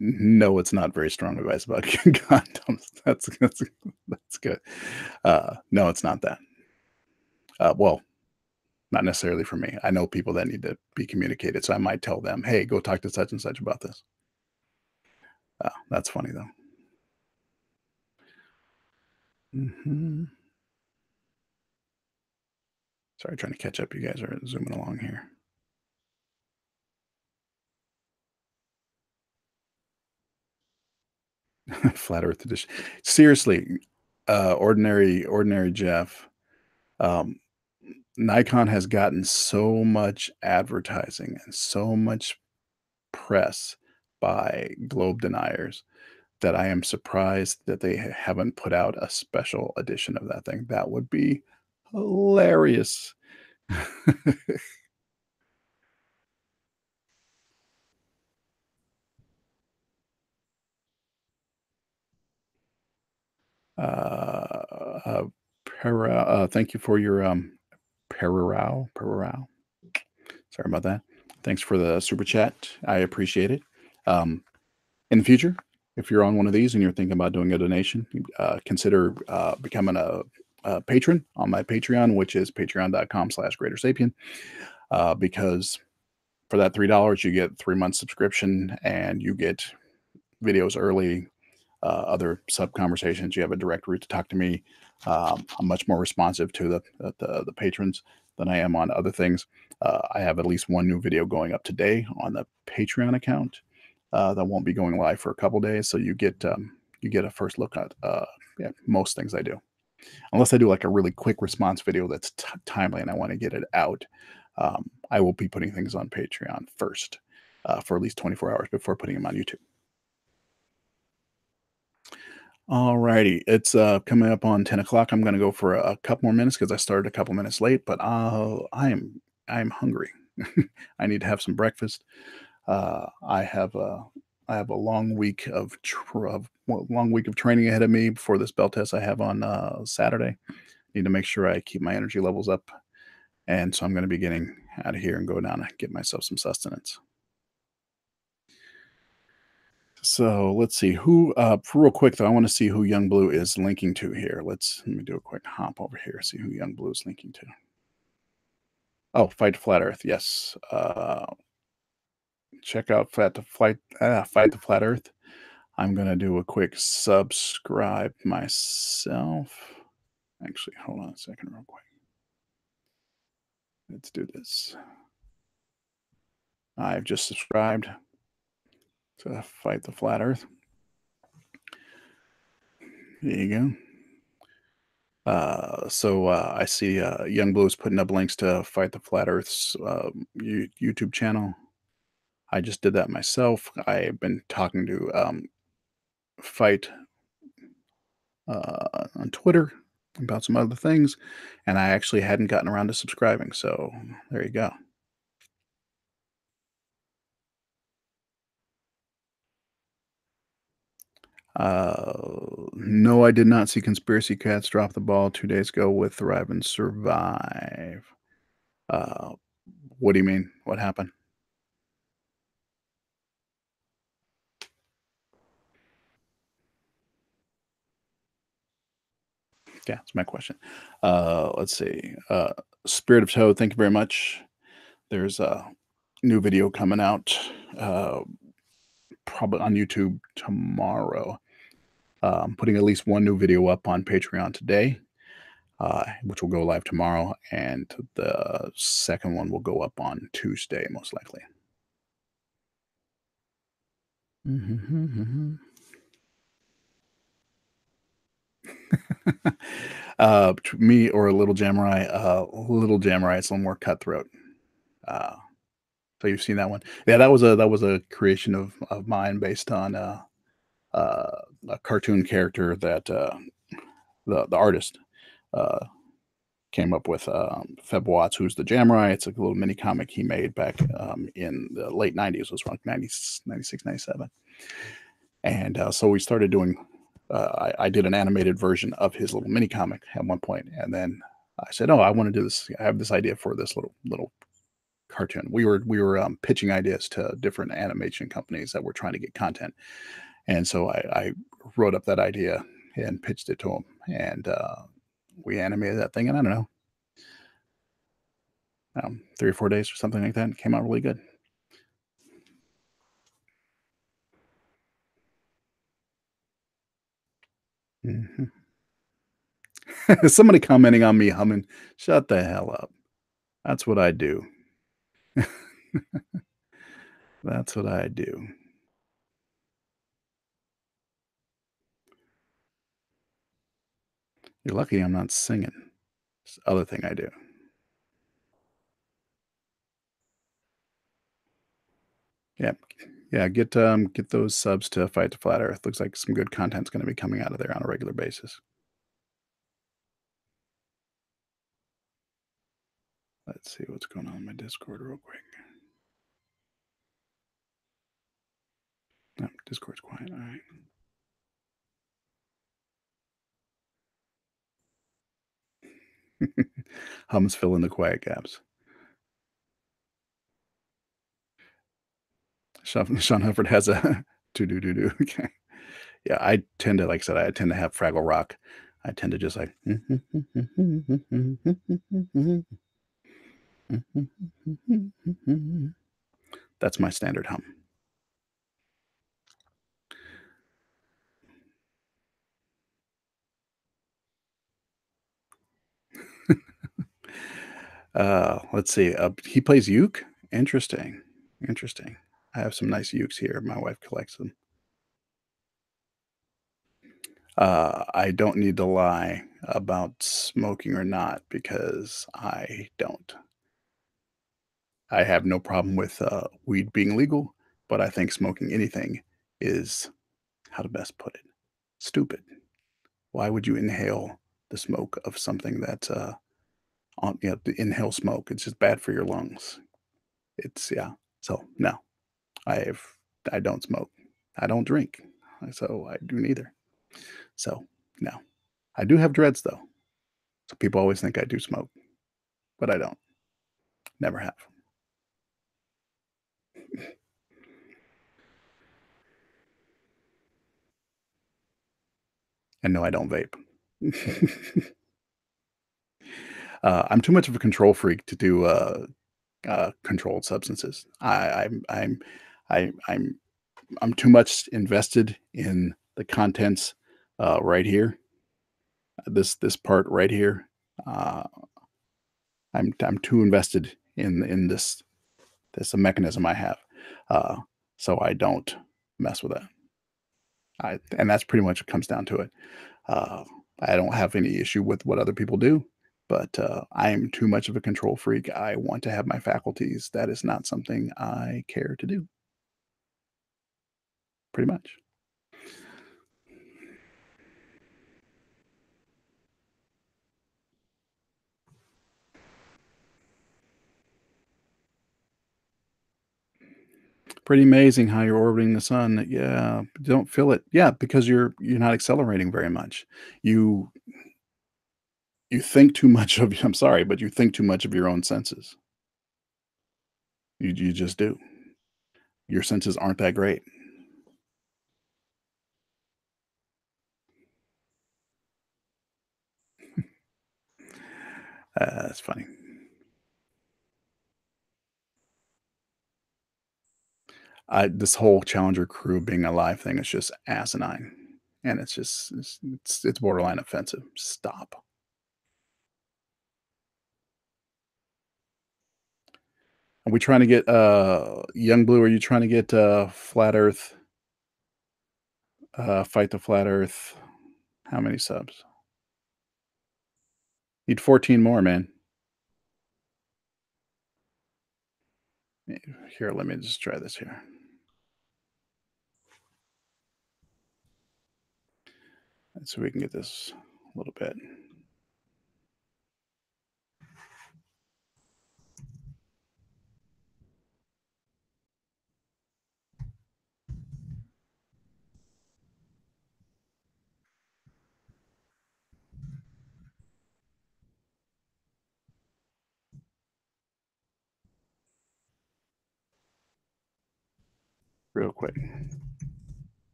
S2: no, it's not very strong advice about condoms. That's good. No, it's not that. Well, not necessarily for me. I know people that need to be communicated, so I might tell them, "Hey, go talk to such and such about this." That's funny though. Hmm. Sorry, trying to catch up. You guys are zooming along here. Flat Earth edition. Seriously, ordinary Jeff. Um, Nikon has gotten so much advertising and so much press by globe deniers that I am surprised that they haven't put out a special edition of that thing. That would be hilarious. uh, Thank you for your Perorao. Sorry about that. Thanks for the super chat. I appreciate it. Um, in the future, if you're on one of these and you're thinking about doing a donation, consider becoming a patron on my Patreon, which is patreon.com/greater sapien, because for that $3, you get 3 months subscription and you get videos early, other sub conversations. You have a direct route to talk to me. I'm much more responsive to the patrons than I am on other things. I have at least one new video going up today on the Patreon account that won't be going live for a couple days. So you get a first look at yeah, most things I do, unless I do like a really quick response video that's timely and I want to get it out. I will be putting things on Patreon first for at least 24 hours before putting them on YouTube. Alrighty, it's coming up on 10 o'clock. I'm going to go for a couple more minutes because I started a couple minutes late, but I'm hungry. I need to have some breakfast. Uh, I have a I have a long week long week of training ahead of me before this bell test I have on Saturday. Need to make sure I keep my energy levels up, and so I'm going to be getting out of here and go down and get myself some sustenance. So let's see who. For real quick though, I want to see who Young Blue is linking to here. Let me do a quick hop over here. See who Young Blue is linking to. Oh, Fight to Flat Earth. Yes. Check out Fight to Flat Earth. I'm gonna do a quick subscribe myself. Actually, hold on a second, real quick. Let's do this. I've just subscribed to Fight the Flat Earth. There you go. I see Young Blue's putting up links to Fight the Flat Earth's YouTube channel. I just did that myself. I've been talking to Fight on Twitter about some other things, and I actually hadn't gotten around to subscribing. So there you go. No, I did not see Conspiracy Cats drop the ball 2 days ago with Thrive and Survive. Uh, what do you mean? What happened? Yeah, that's my question. Let's see. Spirit of Toad, thank you very much. There's a new video coming out, uh, probably on YouTube tomorrow. I'm putting at least one new video up on Patreon today, which will go live tomorrow, and the second one will go up on Tuesday, most likely. Me or a Little Jamurai. Little Jamurai, it's a little more cutthroat. Uh, so you've seen that one? Yeah, that was a creation of mine based on a cartoon character that the artist uh, came up with. Feb Watts, who's the Jamurai. It's a little mini comic he made back in the late 90s. It was around 96, 97. And so we started doing. I did an animated version of his little mini comic at one point, and then I said, "Oh, I want to do this. I have this idea for this little cartoon." We were pitching ideas to different animation companies that were trying to get content, and so I wrote up that idea and pitched it to him, and we animated that thing. And I don't know, 3 or 4 days or something like that. It came out really good. Mhm. Somebody commenting on me humming. Shut the hell up. That's what I do. That's what I do. You're lucky I'm not singing. It's the other thing I do. Yeah. Yeah, get those subs to Fight the Flat Earth. Looks like some good content's gonna be coming out of there on a regular basis. Let's see what's going on in my Discord real quick. No, Discord's quiet. All right. Hums fill in the quiet gaps. Sean Hufford has a to do do do. Okay. Yeah, I tend to, like I said, I tend to have Fraggle Rock. I tend to just like that's my standard hum. Let's see. He plays uke. Interesting. Interesting. I have some nice ukes here. My wife collects them. I don't need to lie about smoking or not because I don't. I have no problem with weed being legal, but I think smoking anything is, how to best put it, stupid. Why would you inhale the smoke of something that's the inhale smoke? It's just bad for your lungs. It's yeah. So no, I've I don't smoke. I don't drink. So I do neither. So no. I do have dreads though. So people always think I do smoke, but I don't. Never have. And no, I don't vape. I'm too much of a control freak to do controlled substances. I, I'm I'm too much invested in the contents right here. This part right here. Uh, I'm too invested in this. That's a mechanism I have, uh, so I don't mess with that. And that's pretty much what comes down to it. Uh, I don't have any issue with what other people do, but I am too much of a control freak. I want to have my faculties. That is not something I care to do, pretty much. Pretty amazing how you're orbiting the sun. Yeah, don't feel it. Yeah, because you're not accelerating very much. You you think too much of I'm sorry, but you think too much of your own senses. You just do. Your senses aren't that great. That's funny. This whole Challenger crew being a live thing is just asinine, and it's just it's borderline offensive. Stop. Are we trying to get Young Blue? Are you trying to get Flat Earth? Fight the Flat Earth. How many subs? Need 14 more, man. Here, let me just try this here. Let's see if we can get this a little bit real quick.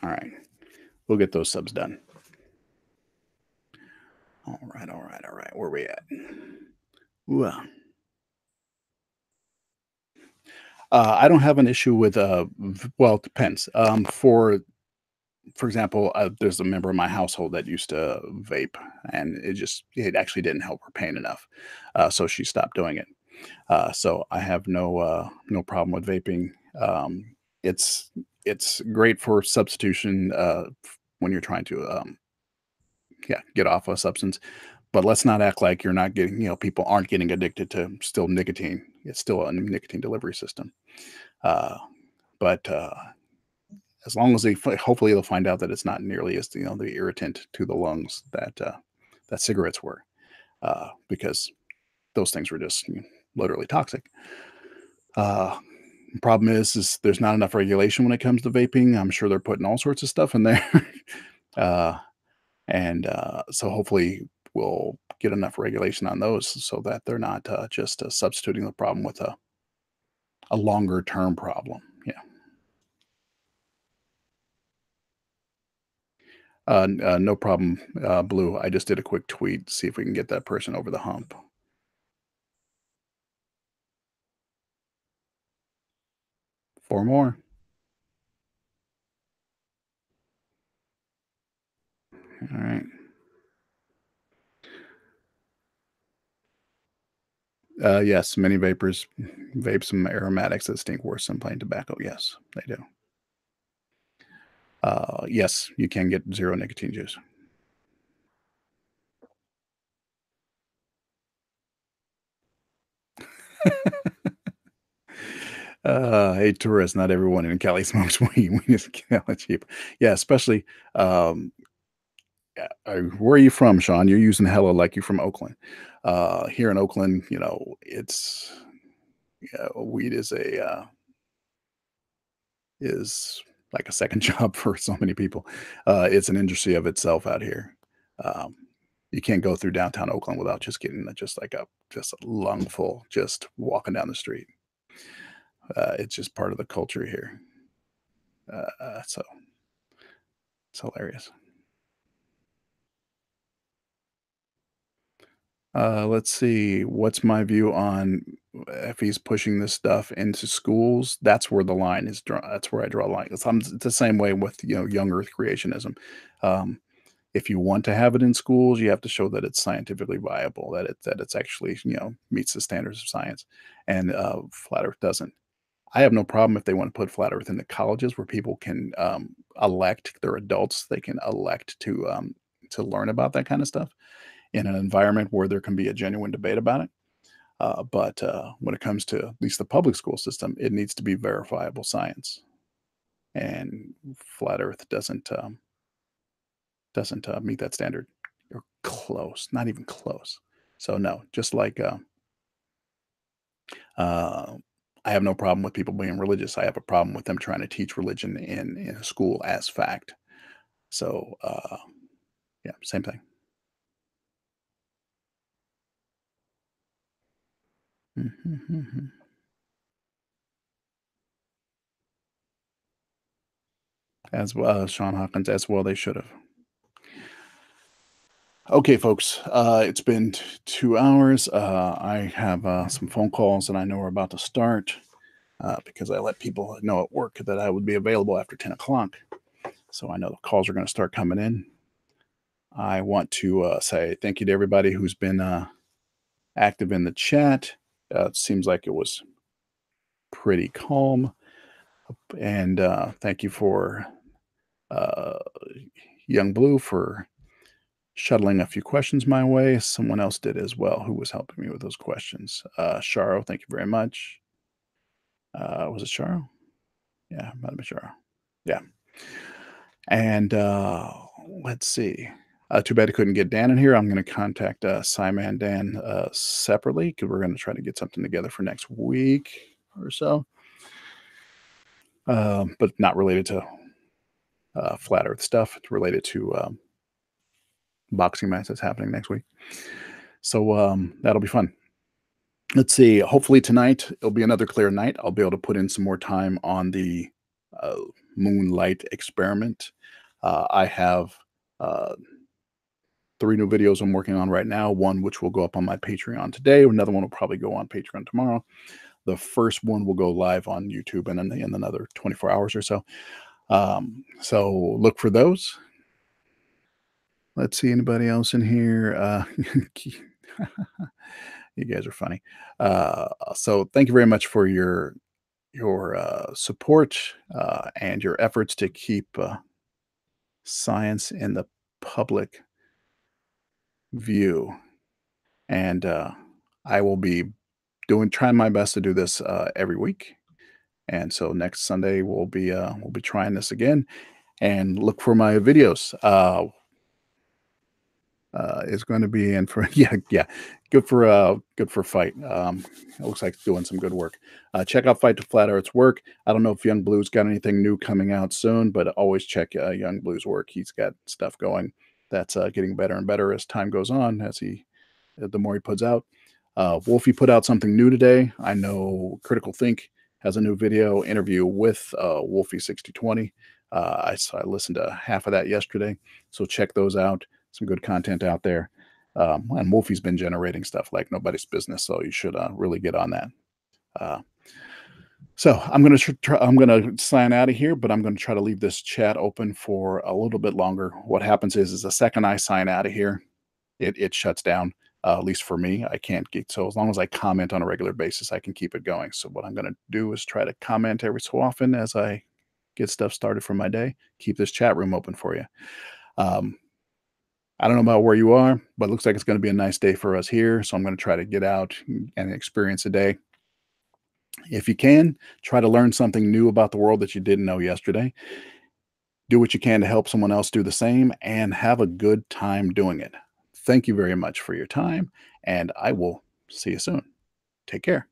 S2: All right, we'll get those subs done. All right, all right, all right. Where we at? Well, I don't have an issue with well, it depends. For example, there's a member of my household that used to vape, and it actually didn't help her pain enough, so she stopped doing it. So I have no problem with vaping. It's it's great for substitution when you're trying to yeah, get off a substance. But let's not act like you're not getting, people aren't getting addicted to still nicotine. It's still a nicotine delivery system. Uh, but as long as hopefully they'll find out that it's not nearly as the irritant to the lungs that that cigarettes were, because those things were just literally toxic. Uh, Problem is there's not enough regulation when it comes to vaping. I'm sure they're putting all sorts of stuff in there. uh, and so hopefully we'll get enough regulation on those so that they're not just substituting the problem with a longer term problem. Yeah. No problem, Blue. I just did a quick tweet, see if we can get that person over the hump. 4 more. All right. Yes, many vapors vape some aromatics that stink worse than plain tobacco. Yes, they do. Yes, you can get zero nicotine juice. Hey, tourists, not everyone in Cali smokes weed. We just get hella cheap. Yeah, especially, um, where are you from, Sean? You're using hella like you're from Oakland. Here in Oakland, it's weed is like a second job for so many people. It's an industry of itself out here. Um, you can't go through downtown Oakland without just getting just a lungful just walking down the street. It's just part of the culture here. So it's hilarious. Let's see. What's my view on if he's pushing this stuff into schools? That's where the line is drawn. That's where I draw a line. It's the same way with younger Earth creationism. Um, If you want to have it in schools, you have to show that it's scientifically viable, that it's actually, meets the standards of science, and, flat earth doesn't. I have no problem if they wanna put flat earth into colleges where people can, elect they're adults, they can elect to learn about that kinda stuff in an environment where there can be a genuine debate about it. But when it comes to at least the public school system, it needs to be verifiable science, and flat earth doesn't meet that standard or close, not even close. So, no, just like, uh, I have no problem with people being religious. I have a problem with them trying to teach religion in a school as fact. So, yeah, same thing. Mhm, mhm. As well, Sean Hawkins, as well they should have. Okay, folks, it's been 2 hours. I have some phone calls that I know are about to start because I let people know at work that I would be available after 10 o'clock. So I know the calls are going to start coming in. I want to say thank you to everybody who's been active in the chat. It seems like it was pretty calm. And thank you for uh, Young Blue for shuttling a few questions my way. Someone else did as well who was helping me with those questions. Sharo, thank you very much. Was it Sharo? Yeah, might have been Sharo. Yeah. And let's see. Too bad I couldn't get Dan in here. I'm going to contact Simon Dan separately because we're going to try to get something together for next week or so, but not related to flat Earth stuff. It's related to boxing match that's happening next week. So that'll be fun. Let's see. Hopefully tonight it'll be another clear night. I'll be able to put in some more time on the uh, moonlight experiment. I have uh, 3 new videos I'm working on right now. One which will go up on my Patreon today. Another one will probably go on Patreon tomorrow. The first one will go live on YouTube in another 24 hours or so. So look for those. Let's see anybody else in here. You guys are funny. So thank you very much for your support and your efforts to keep science in the public view. And I will be trying my best to do this every week. And so next Sunday we'll be trying this again. And look for my videos. Is going to be in for yeah, good for fight. It looks like it's doing some good work. Check out Fight to Flat Earth's work. I don't know if Young Blue's got anything new coming out soon, but always check Young Blue's work. He's got stuff going that's getting better and better as time goes on, as the more he puts out. Wolfie put out something new today. I know Critical Think has a new video interview with Wolfie 6020. I listened to half of that yesterday, so check those out. Some good content out there. And Wolfie's been generating stuff like nobody's business, so you should really get on that. Uh, so I'm gonna sign out of here, but I'm gonna try to leave this chat open for a little bit longer. What happens is the second I sign out of here, it shuts down. At least for me, I can't get so as long as I comment on a regular basis, I can keep it going. So what I'm gonna do is try to comment every so often as I get stuff started for my day. Keep this chat room open for you. Um, I don't know about where you are, but it looks like it's going to be a nice day for us here. So I'm going to try to get out and experience a day. If you can, try to learn something new about the world that you didn't know yesterday. Do what you can to help someone else do the same and have a good time doing it. Thank you very much for your time, and I will see you soon. Take care.